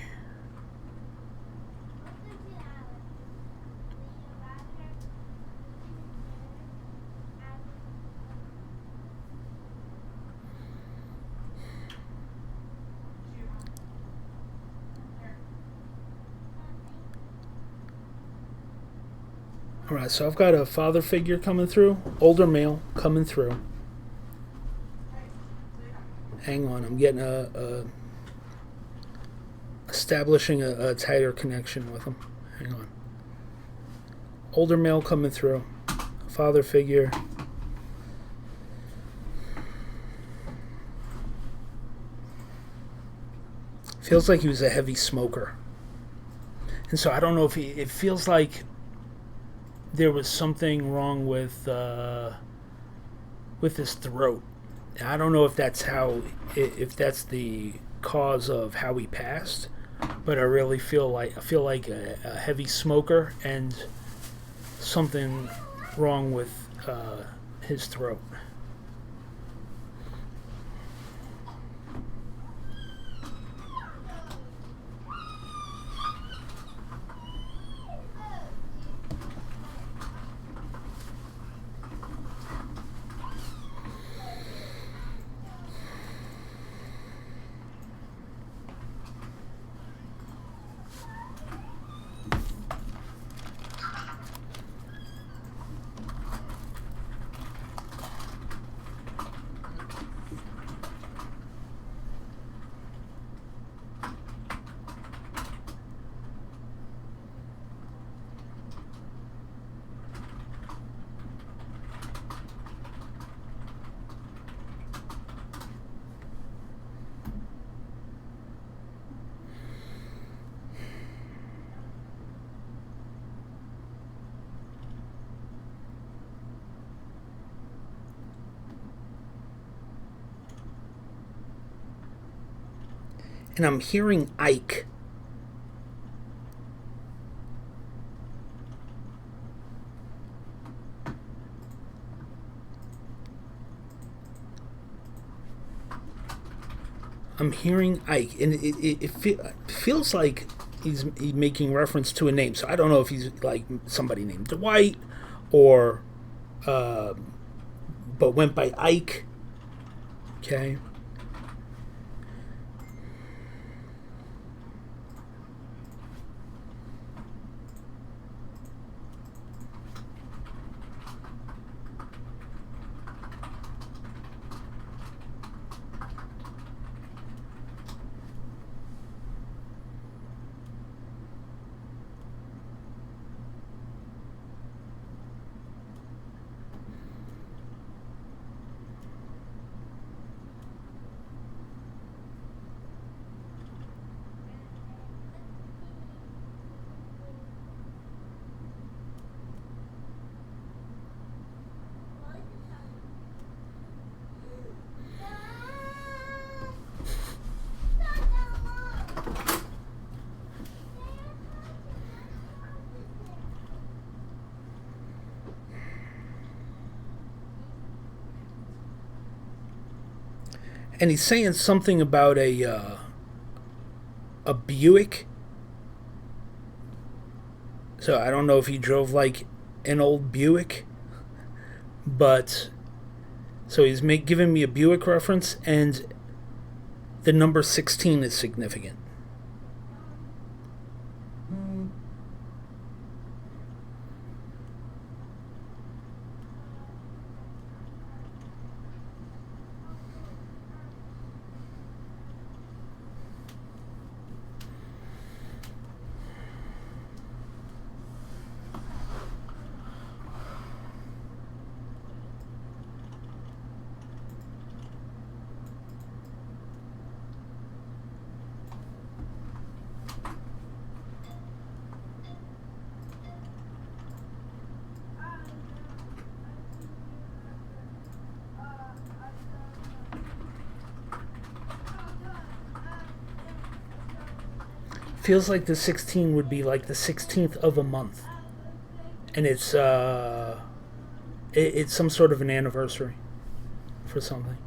Alright, so I've got a father figure coming through, older male coming through. Hang on, I'm getting establishing a tighter connection with him. Hang on. Older male coming through, father figure. Feels like he was a heavy smoker. And so I don't know if it feels like there was something wrong with his throat. I don't know if that's that's the cause of how he passed, but I really feel like a heavy smoker and something wrong with his throat. And I'm hearing Ike. I'm hearing Ike, and it feels like he's making reference to a name. So I don't know if he's like somebody named Dwight, or but went by Ike. Okay. And he's saying something about a Buick. So I don't know if he drove like an old Buick, but so he's giving me a Buick reference, and the number 16 is significant. Feels like the 16 would be like the 16th of a month, and it's some sort of an anniversary for something.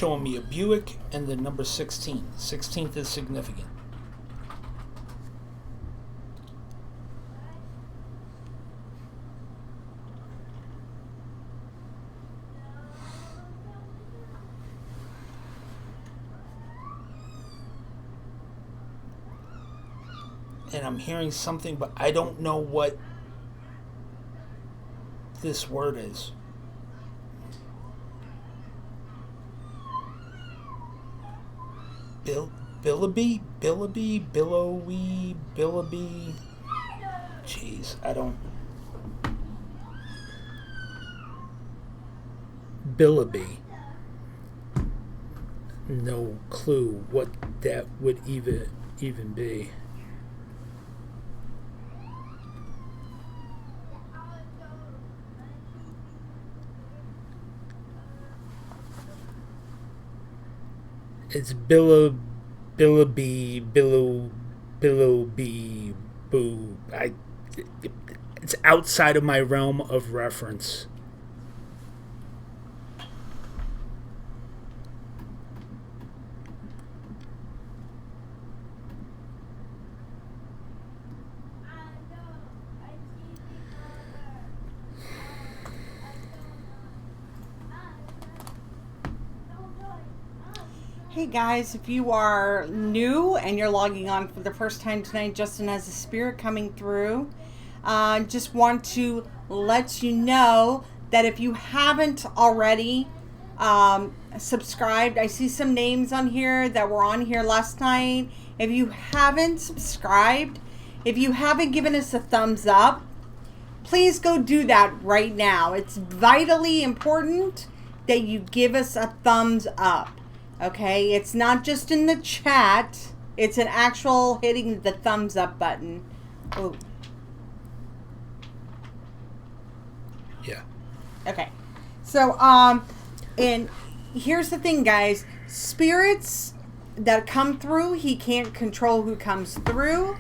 showing me a Buick and the number 16. 16th is significant. And I'm hearing something, but I don't know what this word is. Billowy. Jeez, I don't. Billowy. No clue what that would even be. It's Billowby, boo. It's outside of my realm of reference. Hey guys, if you are new and you're logging on for the first time tonight, Justin has a spirit coming through. Just want to let you know that if you haven't already subscribed, I see some names on here that were on here last night. If you haven't subscribed, if you haven't given us a thumbs up, please go do that right now. It's vitally important that you give us a thumbs up. Okay, it's not just in the chat. It's an actual hitting the thumbs up button. Oh. Yeah. Okay. So, and here's the thing, guys. Spirits that come through, he can't control who comes through.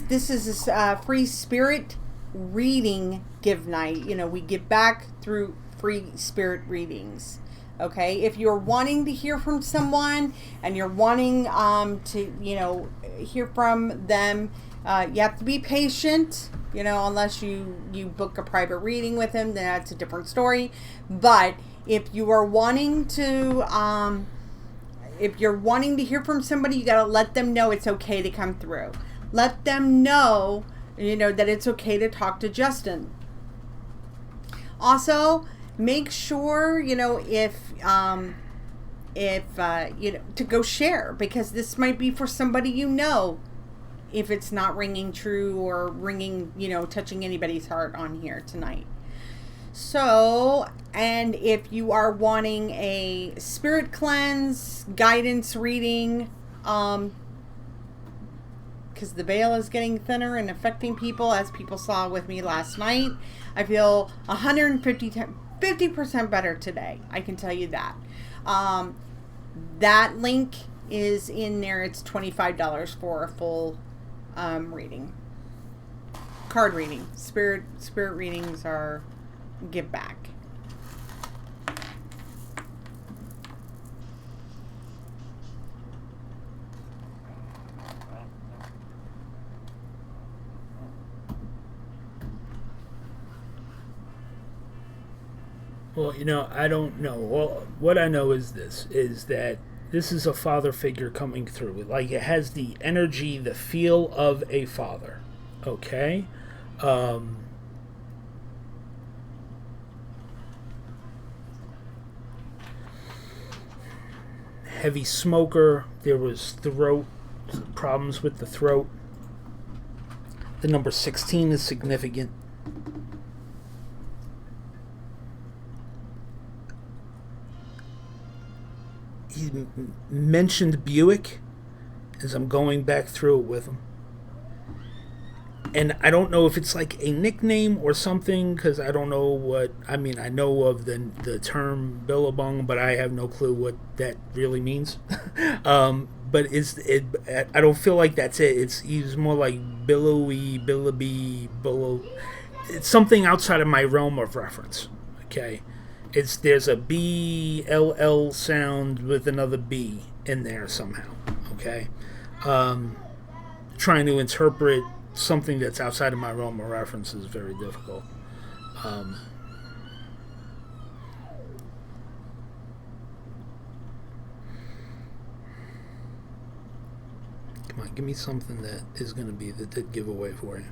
This is a free spirit reading give night. You know, we give back through free spirit readings. Okay, if you're wanting to hear from someone and you're wanting to, you know, hear from them, you have to be patient, you know, unless you book a private reading with him, then that's a different story. But if you are wanting to, if you're wanting to hear from somebody, you got to let them know it's okay to come through. Let them know, you know, that it's okay to talk to Justin. Also, make sure, you know, if you know, to go share, because this might be for somebody, you know, if it's not ringing true or ringing, you know, touching anybody's heart on here tonight. So, and if you are wanting a spirit cleanse, guidance reading, because the veil is getting thinner and affecting people, as people saw with me last night, I feel 50% better today. I can tell you that. That link is in there. It's $25 for a full reading. Card reading. Spirit readings are give back. Well, you know, I don't know. Well, what I know is that this is a father figure coming through. Like, it has the energy, the feel of a father. Okay? Heavy smoker. There was problems with the throat. The number 16 is significant. He mentioned Buick as I'm going back through it with him. And I don't know if it's like a nickname or something, because I don't know what, I mean, I know of the term Billabong, but I have no clue what that really means. But I don't feel like that's it. He's more like billowy, billowy, billow. It's something outside of my realm of reference. Okay. There's a B-L-L sound with another B in there somehow. Okay? Trying to interpret something that's outside of my realm of reference is very difficult. Come on, give me something that is going to be the dead giveaway for you.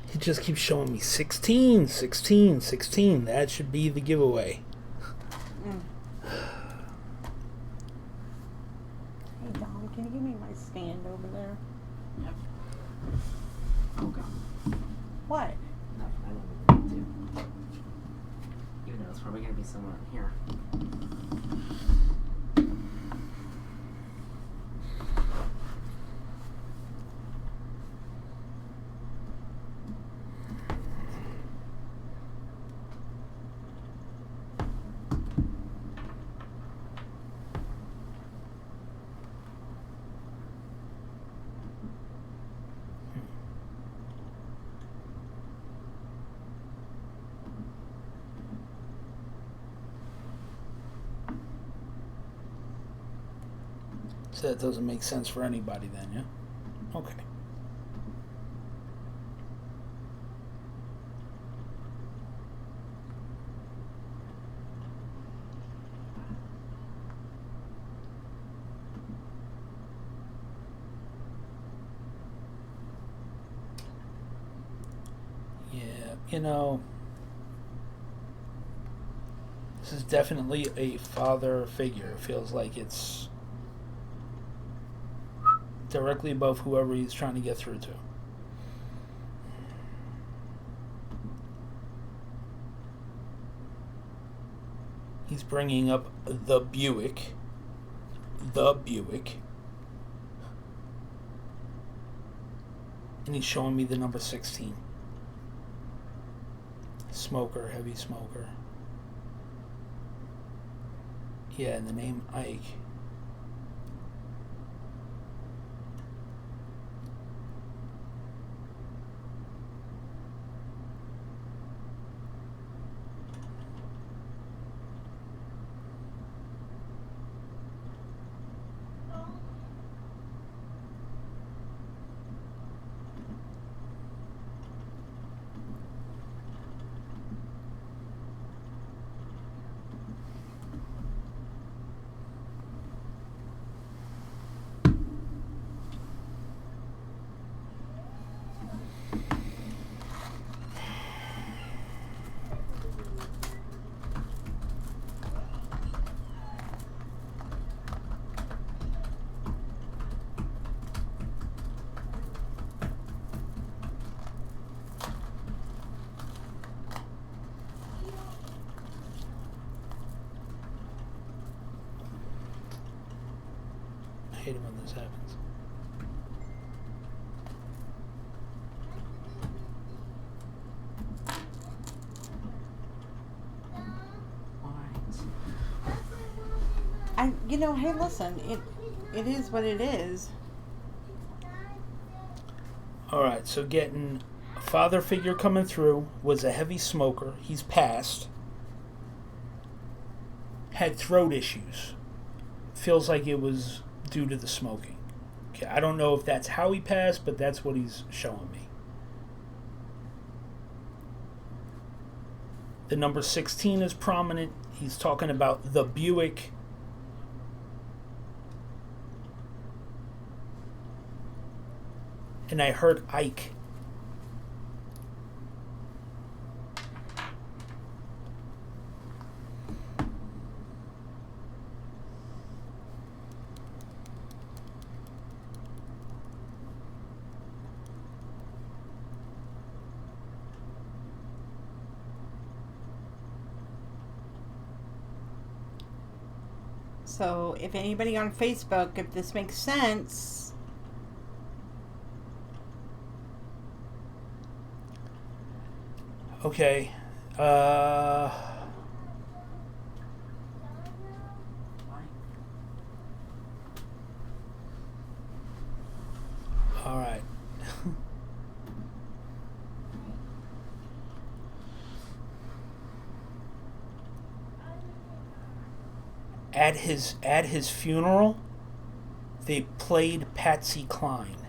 He just keeps showing me 16, 16, 16. That should be the giveaway. Hey, Dom, can you give me my stand over there? Yep. Oh god. What? No, I don't know what to do. Even though it's probably gonna be somewhere here. So that doesn't make sense for anybody then, yeah? Okay. Yeah, you know, this is definitely a father figure. It feels like it's directly above whoever he's trying to get through to. He's bringing up the Buick. And he's showing me the number 16. Smoker, heavy smoker. Yeah, and the name Ike. I hate it when this happens. Hey, listen, it is what it is. Alright, so getting a father figure coming through, was a heavy smoker. He's passed. Had throat issues. Feels like it was due to the smoking. Okay, I don't know if that's how he passed, but that's what he's showing me. The number 16 is prominent. He's talking about the Buick. and I heard Ike. So if anybody on Facebook, if this makes sense. Okay. All right. At his funeral, they played Patsy Cline.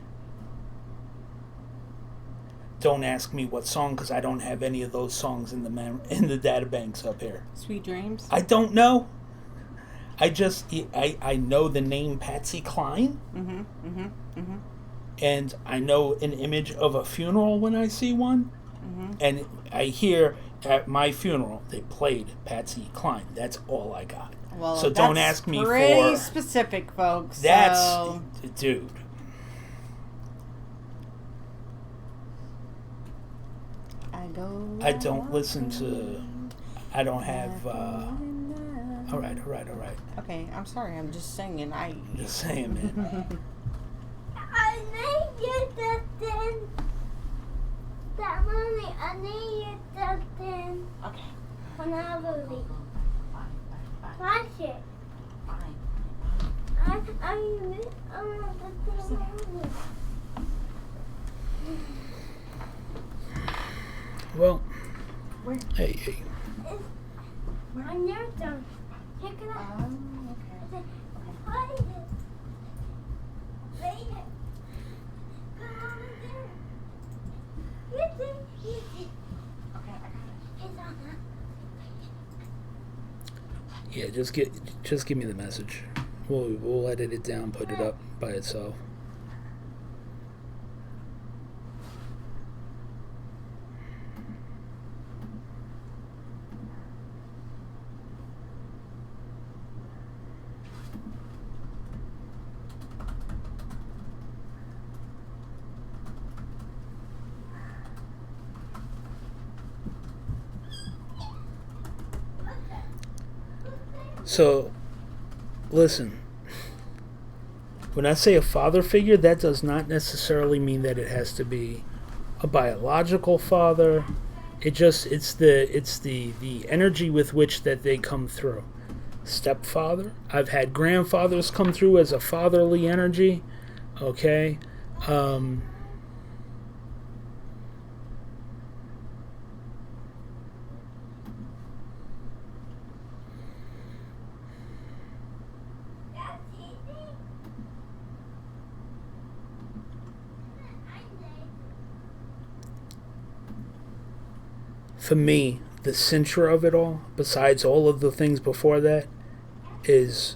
Don't ask me what song, because I don't have any of those songs in the databanks up here. Sweet Dreams. I don't know. I know the name Patsy Cline. And I know an image of a funeral when I see one. And I hear at my funeral they played Patsy Cline. That's all I got. Well, so don't ask me pretty for specific, folks. That's so. Dude. I don't listen to. I don't have. All right. Okay, I'm sorry. I'm just singing. Just saying, man. I need you, Justin. That mommy, I need you, Justin. Okay. When I will leave. Watch it. I want to see mommy. Well, Where? hey. My nerves don't. Check it out. Okay. What is it? Right here. Go over there. You see? Okay, I got it. It's on that. Yeah, just give me the message. We'll edit it down, put it up by itself. So, listen, when I say a father figure, that does not necessarily mean that it has to be a biological father. It's the energy with which that they come through. Stepfather. I've had grandfathers come through as a fatherly energy. Okay. For me, the center of it all, besides all of the things before that, is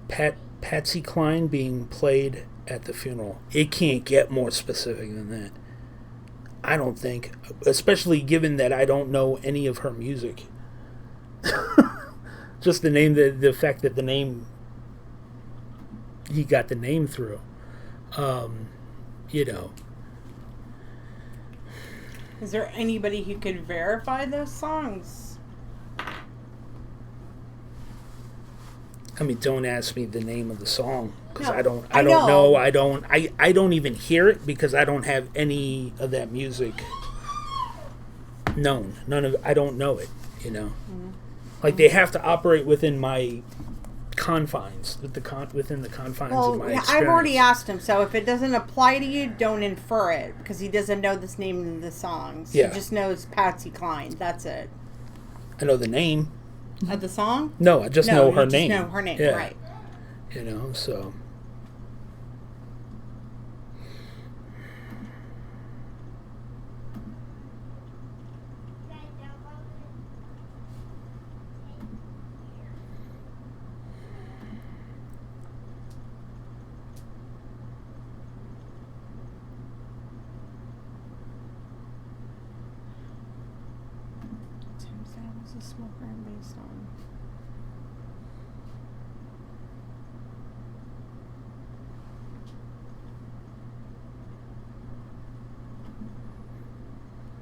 Patsy Cline being played at the funeral. It can't get more specific than that. I don't think, especially given that I don't know any of her music. Just the name, the fact that the name, he got the name through. You know. Is there anybody who could verify those songs? I mean, don't ask me the name of the song, because No, I don't I know. know. I don't even hear it, because I don't have any of that music known. I don't know it, you know. Mm-hmm. Like, they have to operate within my confines, within the confines of my experience. I've already asked him, so if it doesn't apply to you, don't infer it, because he doesn't know this name of the songs. Yeah. He just knows Patsy Cline. That's it. I know the name. Of the song? No, I just know her name. Know her name, Yeah. right? You know, so. smoker and based on?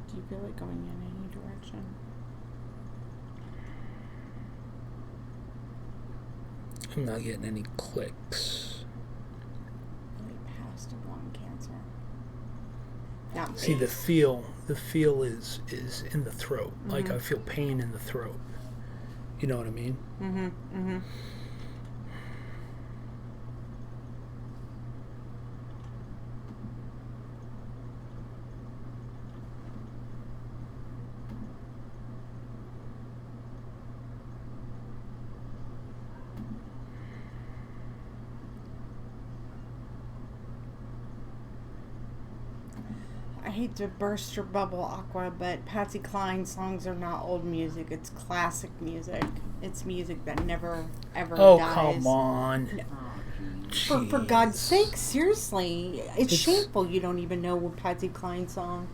Do you feel like going in any direction? I'm not getting any clicks. Really past lung cancer. Not See, the feel is in the throat. Mm-hmm. Like I feel pain in the throat. You know what I mean? Mm-hmm. Mm-hmm. I hate to burst your bubble, Aqua, but Patsy Cline songs are not old music. It's classic music. It's music that never, ever Oh, dies. come on. For God's Jeez. sake, seriously. It's shameful you don't even know a Patsy Cline song.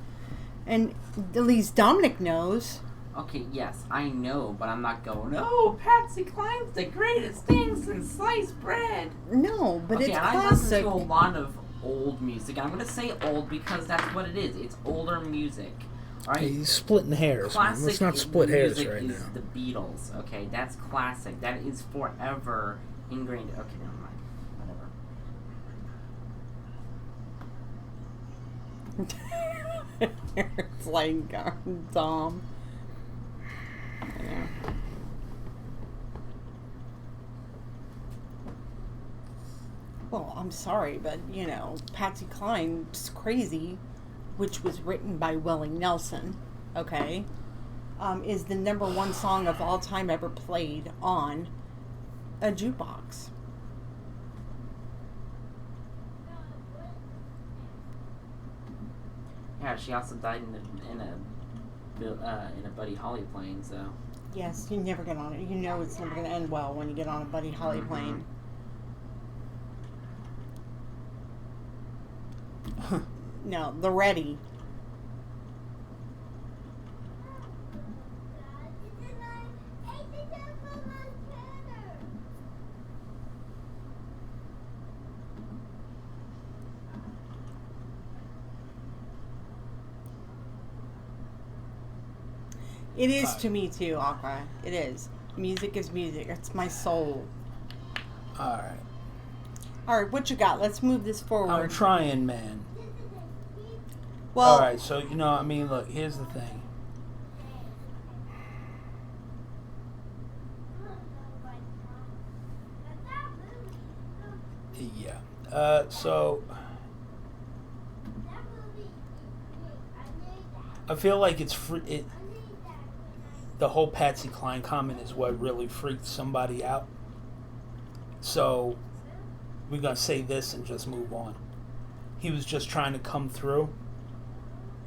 And at least Dominic knows. Okay, yes, I know, but I'm not going, oh, Patsy Cline's the greatest thing since sliced bread. No, but Okay, it's and I listen classic. to a lot of old music. I'm going to say old because that's what it is. It's older music. All right? Hey, he's splitting hairs, man. Classic Let's not split hairs music right is now. the Beatles, okay? That's classic. That is forever ingrained. Okay, never mind. Whatever. It's like Dom. Yeah. Well, I'm sorry, but Patsy Cline's Crazy, which was written by Willie Nelson, okay, is the #1 song of all time ever played on a jukebox. Yeah, she also died in a Buddy Holly plane, so. Yes, you never get on it. You know it's never going to end well when you get on a Buddy Holly plane. No, the Ready. It is to me too, Aqua. It is. Music is music. It's my soul. All right. All right, what you got? Let's move this forward. I'm trying, man. Well, All right, so, I mean, look, here's the thing. Yeah. So I feel like it's the whole Patsy Cline comment is what really freaked somebody out. So we're going to say this and just move on. He was just trying to come through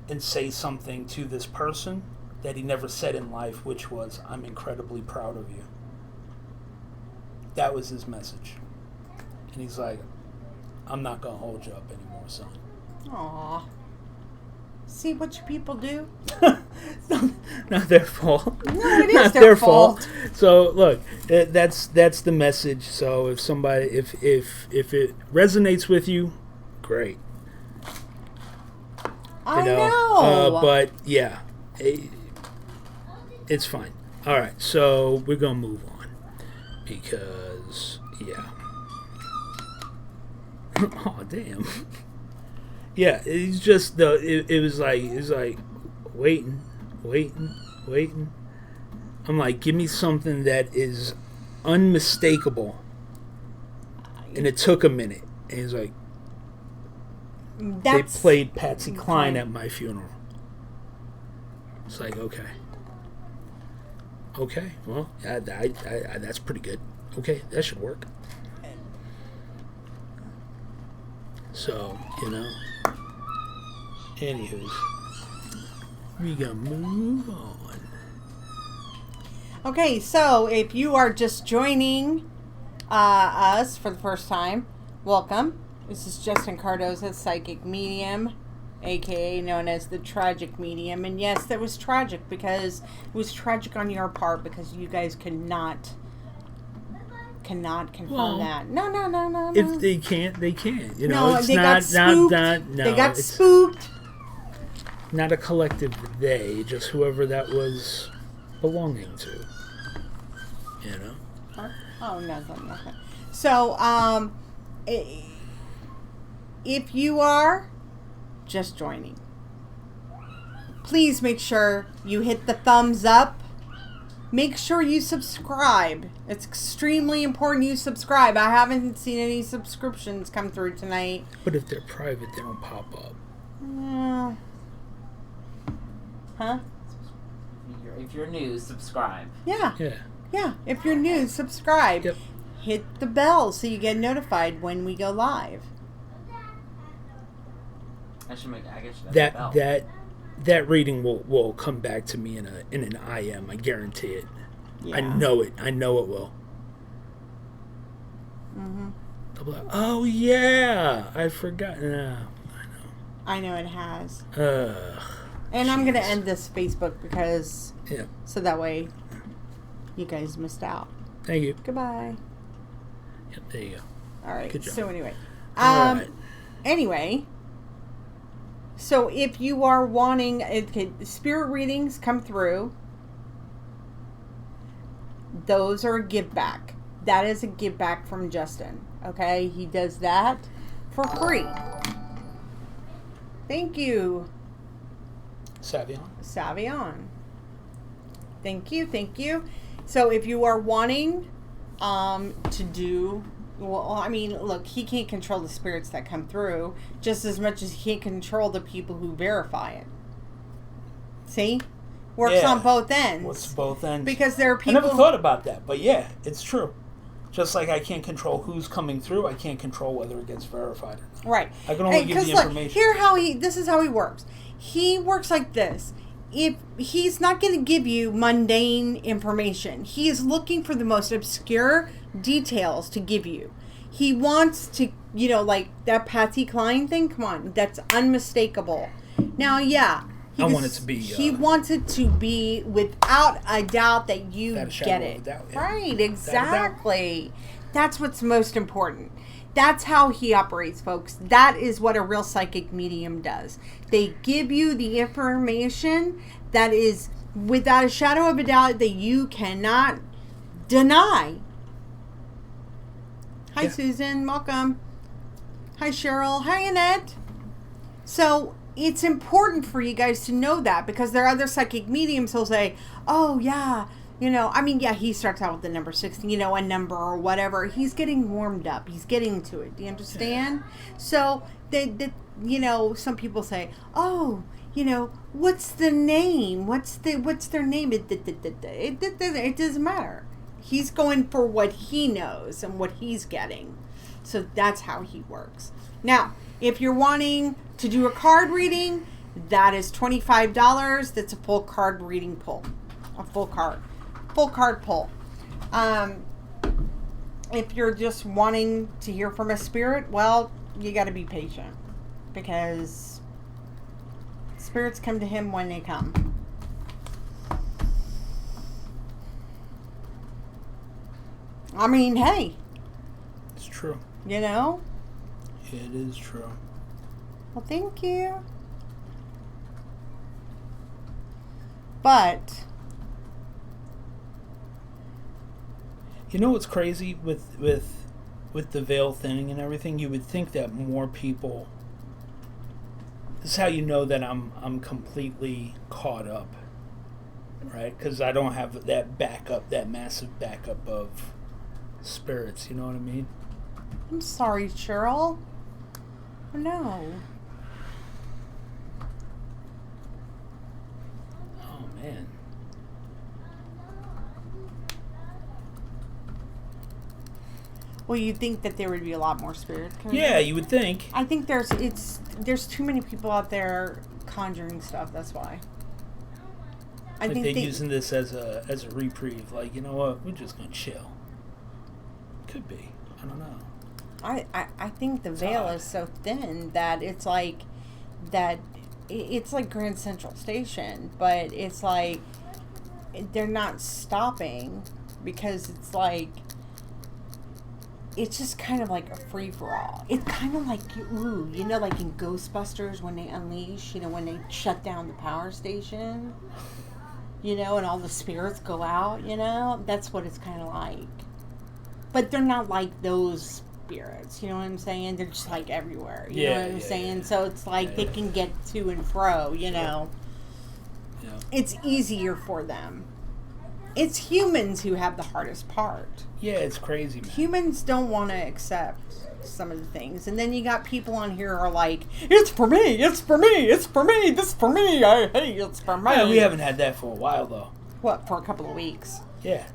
and say something to this person that he never said in life, which was, I'm incredibly proud of you. That was his message. And he's like, I'm not going to hold you up anymore, son. aw. See what you people do? Not their fault. No, it is Not their fault. So look, that's the message. So if somebody, if it resonates with you, great. I know. But yeah, it's fine. All right, so we're gonna move on because yeah. Oh damn. Yeah, it's just it was like waiting. I'm like, give me something that is unmistakable. And it took a minute. And he's like, they played Patsy Cline at my funeral. It's like, okay, well, I that's pretty good. Okay, that should work. So, anywho's, we gonna move on. Okay, so if you are just joining us for the first time, welcome. This is Justin Cardoza, psychic medium. aka known as the tragic medium. And yes, that was tragic because it was tragic on your part because you guys cannot confirm Well, that. No. If they can't, they can't. You know, No, it's they not, got spooked. no, They got it's spooked. not a collective they, just whoever that was belonging to. You know? Oh, nothing. So, if you are just joining, please make sure you hit the thumbs up. Make sure you subscribe. It's extremely important you subscribe. I haven't seen any subscriptions come through tonight. But if they're private, they don't pop up. Huh? If you're new, subscribe. Yeah. Yeah. If you're new, subscribe. Yep. Hit the bell so you get notified when we go live. I guess That reading will come back to me in an IM. I guarantee it. Yeah. I know it. I know it will. Mhm. They'll be like, oh yeah, I forgot. I know it has. Ugh. And I'm gonna end this Facebook because Yeah. so that way you guys missed out. Thank you. Goodbye. Yep, there you go. All right. Good job. So anyway, All right. anyway, so if you are wanting spirit readings come through, those are a give back. That is a give back from Justin. Okay, he does that for free. Thank you, Savion. Thank you. So if you are wanting to do, well, I mean, look, he can't control the spirits that come through just as much as he can't control the people who verify it. See? Works on both ends. What's both ends? Because there are people... I never thought about that, but yeah, it's true. Just like I can't control who's coming through, I can't control whether it gets verified or not. Right. I can only give the information. This is how he works. He works like this. If he's not going to give you mundane information, he is looking for the most obscure details to give you. He wants to, like that Patsy Cline thing. Come on, that's unmistakable. Now, yeah, I want it to be. He wants it to be without a doubt that you get it. Doubt, yeah. Right? Exactly. That's what's most important. That's how he operates, folks. That is what a real psychic medium does. They give you the information that is without a shadow of a doubt that you cannot deny. Hi, Susan. Welcome. Hi, Cheryl. Hi, Annette. So it's important for you guys to know that because there are other psychic mediums who'll say, oh, yeah, he starts out with the number 16, a number or whatever. He's getting warmed up. He's getting to it. Do you understand? So, some people say, oh, what's the name? What's their name? It doesn't matter. He's going for what he knows and what he's getting. So that's how he works. Now, if you're wanting to do a card reading, that is $25. That's a full card reading pull. A full card pull. If you're just wanting to hear from a spirit, well, you got to be patient because spirits come to him when they come. I mean, hey. It's true. You know? It is true. Well, thank you. But you know what's crazy with the veil thinning and everything? You would think that more people. This is how you know that I'm completely caught up, right? Because I don't have that backup, that massive backup of spirits. You know what I mean? I'm sorry, Cheryl. Oh, no. Oh man. Well, you'd think that there would be a lot more spirits. Yeah, you would think. I think there's too many people out there conjuring stuff. That's why. I Like think they're using this as a reprieve. Like, you know what? We're just gonna chill. Could be. I don't know. I think the veil is so thin that it's like that it's like Grand Central Station, but it's like they're not stopping because it's like it's just kind of like a free for all. It's kind of like like in Ghostbusters when they unleash, when they shut down the power station, and all the spirits go out. That's what it's kind of like. But they're not like those spirits, you know what I'm saying? They're just like everywhere, you know what I'm saying? Yeah. So it's like they can get to and fro, Yeah. It's easier for them. It's humans who have the hardest part. Yeah, it's crazy, man. Humans don't want to accept some of the things. And then you got people on here who are like, it's for me, it's for me, it's for me, this for me, hey, it's for me. Yeah, we haven't had that for a while, though. What, for a couple of weeks? Yeah.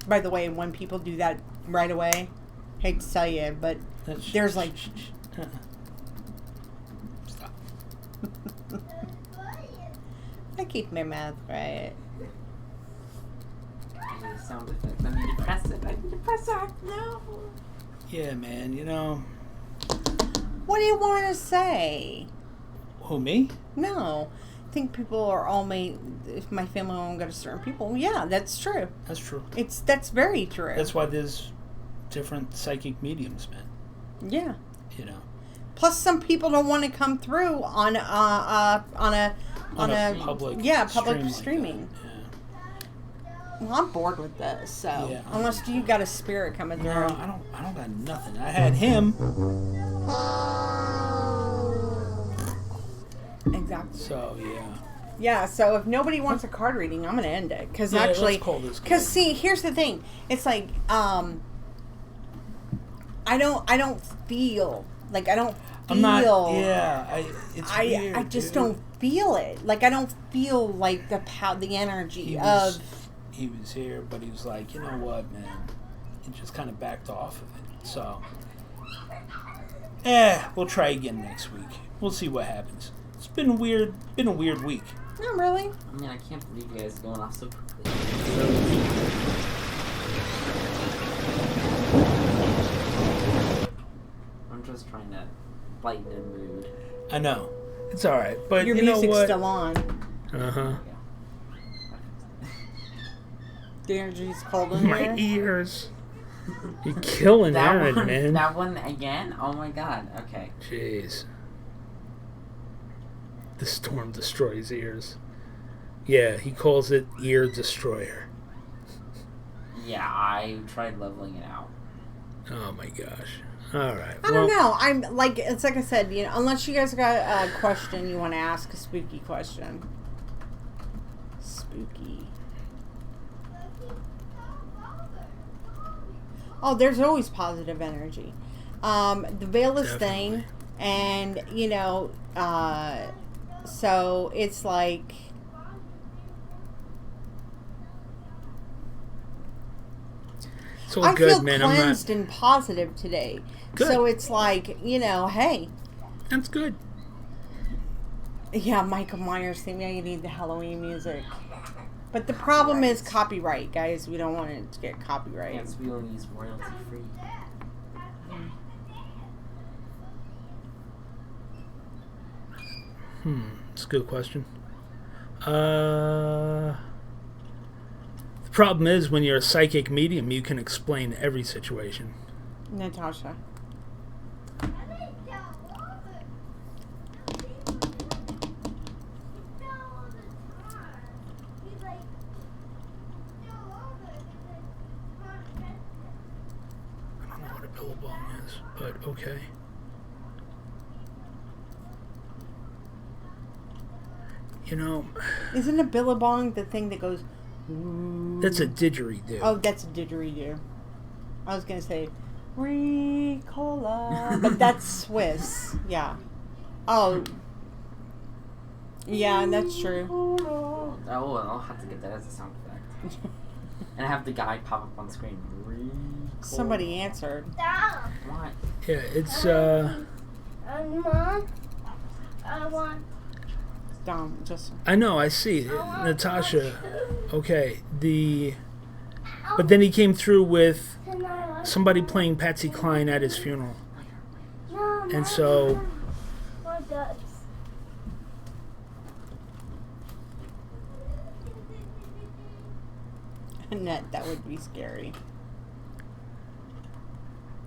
By the way, when people do that right away, hate to tell you, but there's like... Stop. I keep my mouth right. Sound effects. I need to press it. No. Yeah, man, What do you want to say? Who, me? No. I think people are all made... If my family won't go to certain people, yeah, that's true. That's true. That's very true. That's why there's different psychic mediums, man. Yeah. Plus, some people don't want to come through on a public streaming. Like Well, I'm bored with this, so unless you got a spirit coming through. No, I don't got nothing. I had him. Exactly. So yeah. So if nobody wants a card reading, I'm gonna end it because let's call this. Because see, here's the thing. It's like I don't feel like I don't feel. I'm not. Yeah, it's weird, I just don't feel it. Like I don't feel like the energy of. He was here, but he was like, you know what, man? He just kind of backed off of it. So, we'll try again next week. We'll see what happens. It's been weird. Been a weird week. Not really. I mean, I can't believe you guys are going off so quickly. I'm just trying to lighten the mood. I know. It's all right, but your you know music's what? still on. The energy's cold in My here. ears. You're killing Aaron, man. That one again? Oh my god. Okay. Jeez. The storm destroys ears. Yeah, he calls it Ear Destroyer. Yeah, I tried leveling it out. Oh my gosh. All right. I don't know. I'm like, it's like I said, unless you guys got a question you want to ask, a spooky question. Spooky. Oh, there's always positive energy. The veil is thin, and so it's like it's all I good, feel man. cleansed and positive today. Good. So it's like hey. That's good. Yeah, Michael Myers theme. Yeah, you need the Halloween music. But the problem is copyright, guys. We don't want it to get copyright. Yes, we will use royalty free. It's a good question. The problem is when you're a psychic medium, you can explain every situation. Natasha. I don't know what a billabong is, but okay. Isn't a billabong the thing that goes... That's a didgeridoo. Oh, that's a didgeridoo. I was going to say Ricola, but that's Swiss. Yeah. Oh. Yeah, that's true. Oh, I'll have to get that as a sound effect. And have the guy pop up on screen. Somebody answered. Stop. What? Yeah, it's Mom, I want. Dom, just... I know, I see. Natasha. Okay, but then he came through with somebody playing Patsy Cline at his funeral. No, And so what does? That would be scary.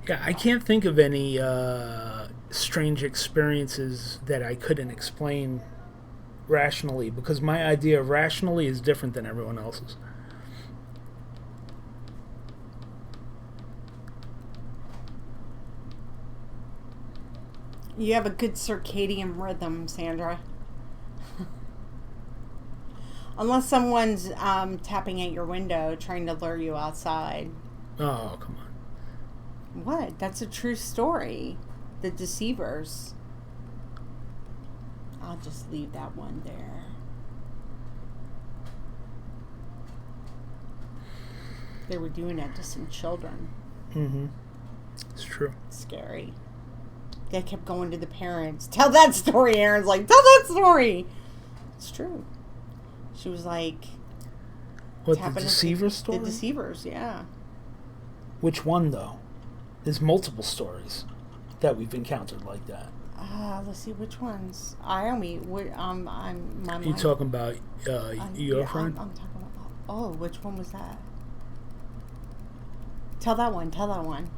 Yeah, I can't think of any strange experiences that I couldn't explain rationally, because my idea of rationally is different than everyone else's. You have a good circadian rhythm, Sandra. Unless someone's tapping at your window trying to lure you outside. Oh, come on. What? That's a true story. The Deceivers. I'll just leave that one there. They were doing that to some children. Mm-hmm. It's true. Scary. They kept going to the parents. Tell that story, Aaron's like, tell that story. It's true. She was like... What, the Deceiver story? The Deceivers, yeah. Which one, though? There's multiple stories that we've encountered like that. Let's see which ones. I'm my You talking about your friend? I'm talking about. Oh, which one was that? Tell that one.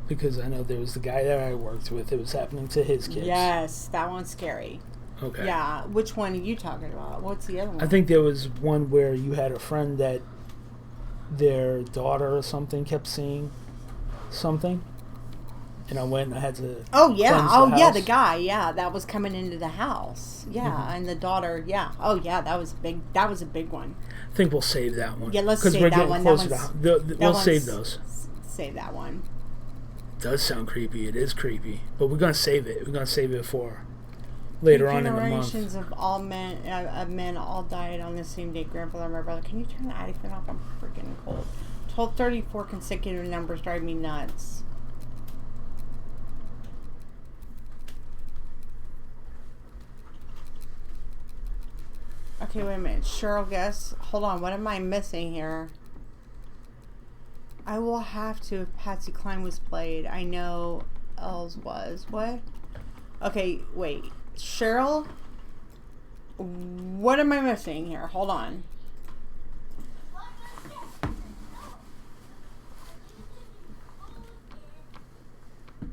Because I know there was the guy that I worked with. It was happening to his kids. Yes, that one's scary. Okay. Yeah, which one are you talking about? What's the other one? I think there was one where you had a friend that their daughter or something kept seeing something, and I went and I had to. Oh yeah, cleanse the the guy, yeah, that was coming into the house, yeah, and the daughter, yeah, oh yeah, that was big. That was a big one. I think we'll save that one. Yeah, let's 'cause save we're that getting one. closer we'll save those. Save that one. It does sound creepy. It is creepy, but we're gonna save it. We're gonna save it for later on in the month. Generations of men all died on the same day. Grandfather and my brother. Can you turn the attic fan off? I'm freaking cold. 1234 consecutive numbers drive me nuts. Okay, wait a minute. Cheryl guess. Hold on. What am I missing here? I will have to if Patsy Cline was played. I know Els was. What? Okay, wait. Cheryl? What am I missing here? Hold on.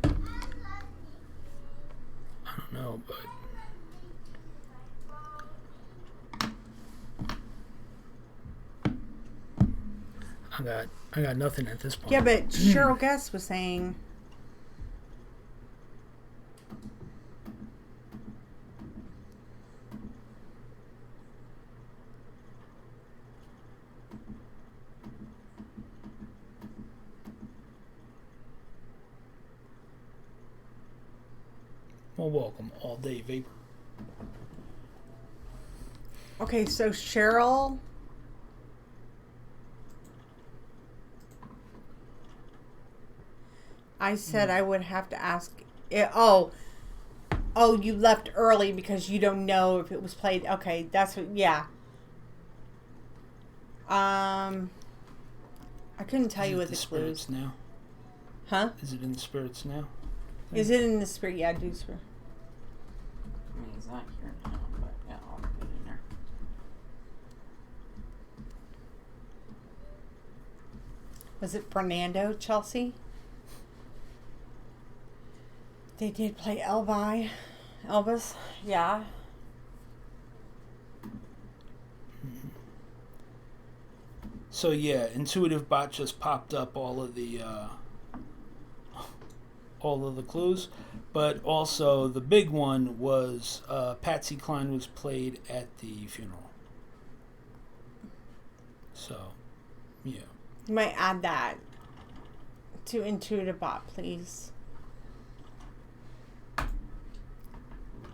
I don't know, but I got nothing at this point. Yeah, but Cheryl Guest was saying. Well, welcome, All Day Vapor. Okay, so Cheryl. I said I would have to ask. Oh, you left early because you don't know if it was played. Okay, that's what. Yeah. I couldn't tell you what the clues. Spirits now? Huh? Is it in the spirits now? Is it in the spirit? Yeah, do spirit. I mean, he's not here now, but yeah, I'll put it in there. Was it Fernando, Chelsea? They did play Elvis. Yeah. So yeah, Intuitive Bot just popped up all of the clues, but also the big one was Patsy Cline was played at the funeral. So, yeah. You might add that to Intuitive Bot, please.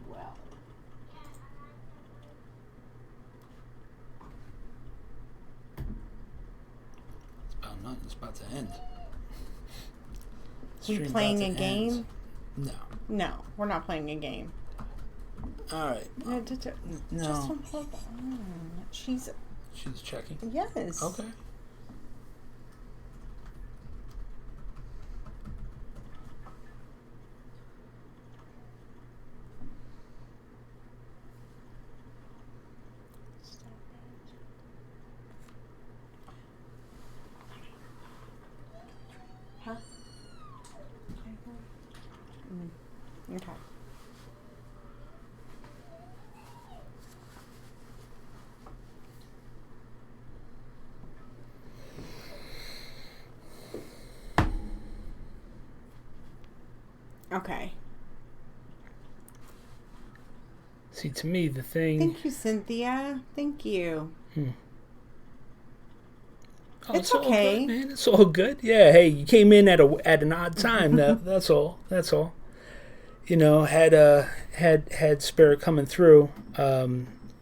Well. It's about nothing. It's about to end. We Stream playing about a to game? end. No. No, we're not playing a game. All right. No. No. Just hold on. She's checking. yes. Okay. Okay. See, to me, the thing... Thank you, Cynthia. Thank you. Oh, It's all okay. good, man. It's all good. Yeah, hey, you came in at an odd time. That's all. That's all. You know, had spirit coming through.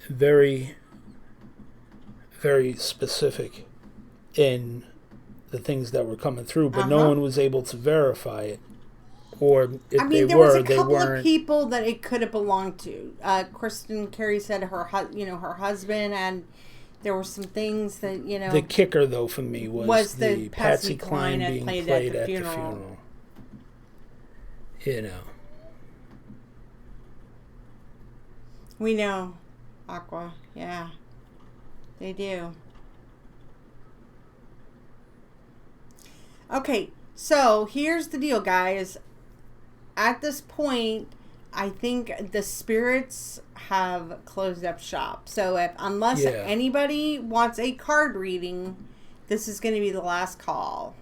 Very, very specific in the things that were coming through, but no one was able to verify it. Or if there was a couple of people that it could have belonged to. Kristen Carey said her husband, and there were some things that, The kicker, though, for me was the Patsy Cline being played at the funeral. You know. We know, Aqua. Yeah, they do. Okay, so here's the deal, guys. At this point, I think the spirits have closed up shop. So unless anybody wants a card reading, this is going to be the last call.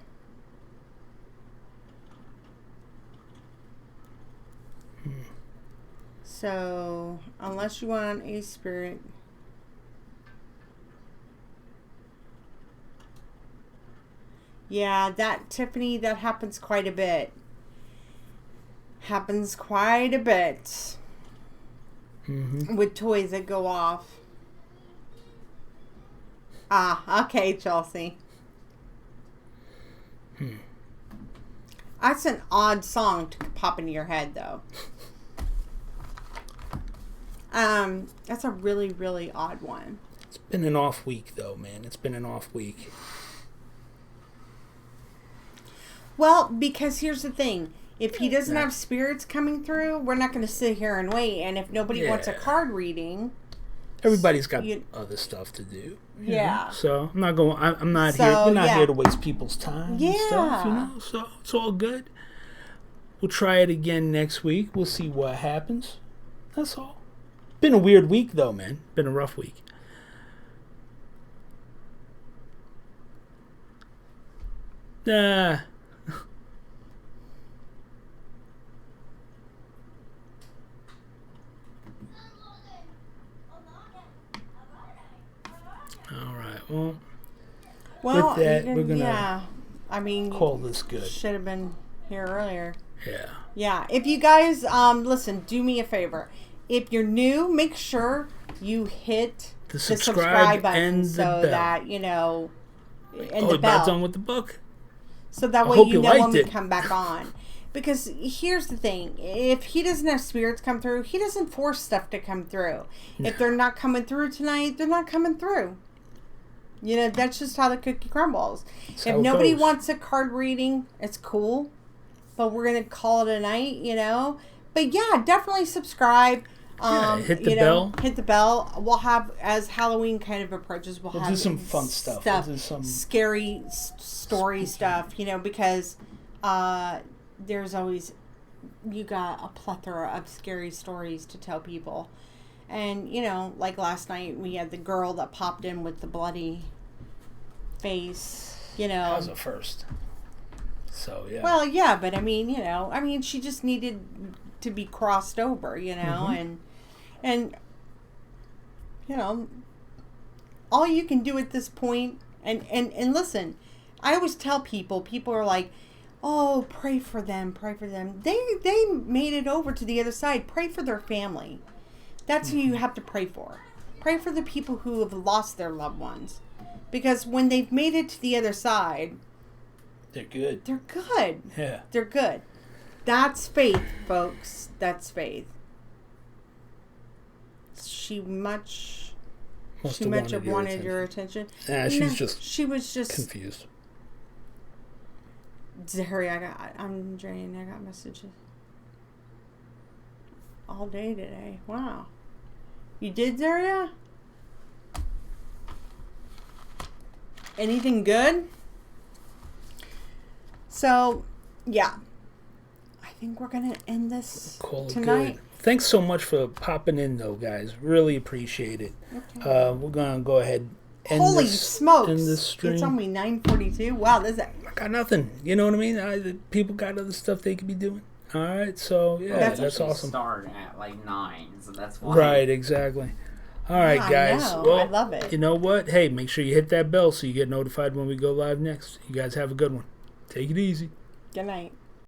So, unless you want a spirit... Yeah, Tiffany, that happens quite a bit. Happens quite a bit. With toys that go off. Ah, okay, Chelsea. That's an odd song to pop into your head, though. That's a really, really odd one. It's been an off week, though, man. It's been an off week. Well, because here's the thing. If he doesn't have spirits coming through, we're not going to sit here and wait. And if nobody wants a card reading... Everybody's got other stuff to do. Yeah. So, I'm not going... I'm not here... We're not here to waste people's time and stuff, you know? So, it's all good. We'll try it again next week. We'll see what happens. That's all. Been a weird week, though, man. Been a rough week. Nah. All right. Well, with that, we're gonna call this good. Should have been here earlier. Yeah. Yeah. If you guys listen, do me a favor. If you're new, make sure you hit the subscribe button and the so bell. that and the bell. About done with the book. So that way you know when we come back on. Because here's the thing. If he doesn't have spirits come through, he doesn't force stuff to come through. No. If they're not coming through tonight, they're not coming through. You know, that's just how the cookie crumbles. If nobody wants a card reading, it's cool. But we're going to call it a night, you know. But yeah, definitely subscribe. Hit the bell. Hit the bell. We'll have, as Halloween kind of approaches, we'll have do some fun stuff. We'll do some scary story stuff, you know, because there's always, you got a plethora of scary stories to tell people. And, you know, like last night, we had the girl that popped in with the bloody face, you know. That was a first. So, yeah. Well, yeah, but I mean, you know, she just needed to be crossed over, you know, and you know, all you can do at this point, and listen, I always tell people are like, oh, pray for them. They made it over to the other side. Pray for their family. That's who you have to pray for. Pray for the people who have lost their loved ones. Because when they've made it to the other side, they're good. They're good. Yeah. They're good. That's faith, folks. That's faith. She much have wanted your attention. Yeah, she was just confused. Zari, I'm drained. I got messages all day today. Wow. You did, Zaria? Anything good? So, yeah. I think we're going to end this tonight. Good. Thanks so much for popping in, though, guys. Really appreciate it. Okay. We're going to go ahead and Holy smokes. end this stream. It's only 9:42. Wow, this is... I got nothing. You know what I mean? People got other stuff they could be doing. All right, so yeah, that's awesome. Start at like 9, so that's why. Right, exactly. All right, I guys. know. Well, I love it. You know what? Hey, make sure you hit that bell so you get notified when we go live next. You guys have a good one. Take it easy. Good night.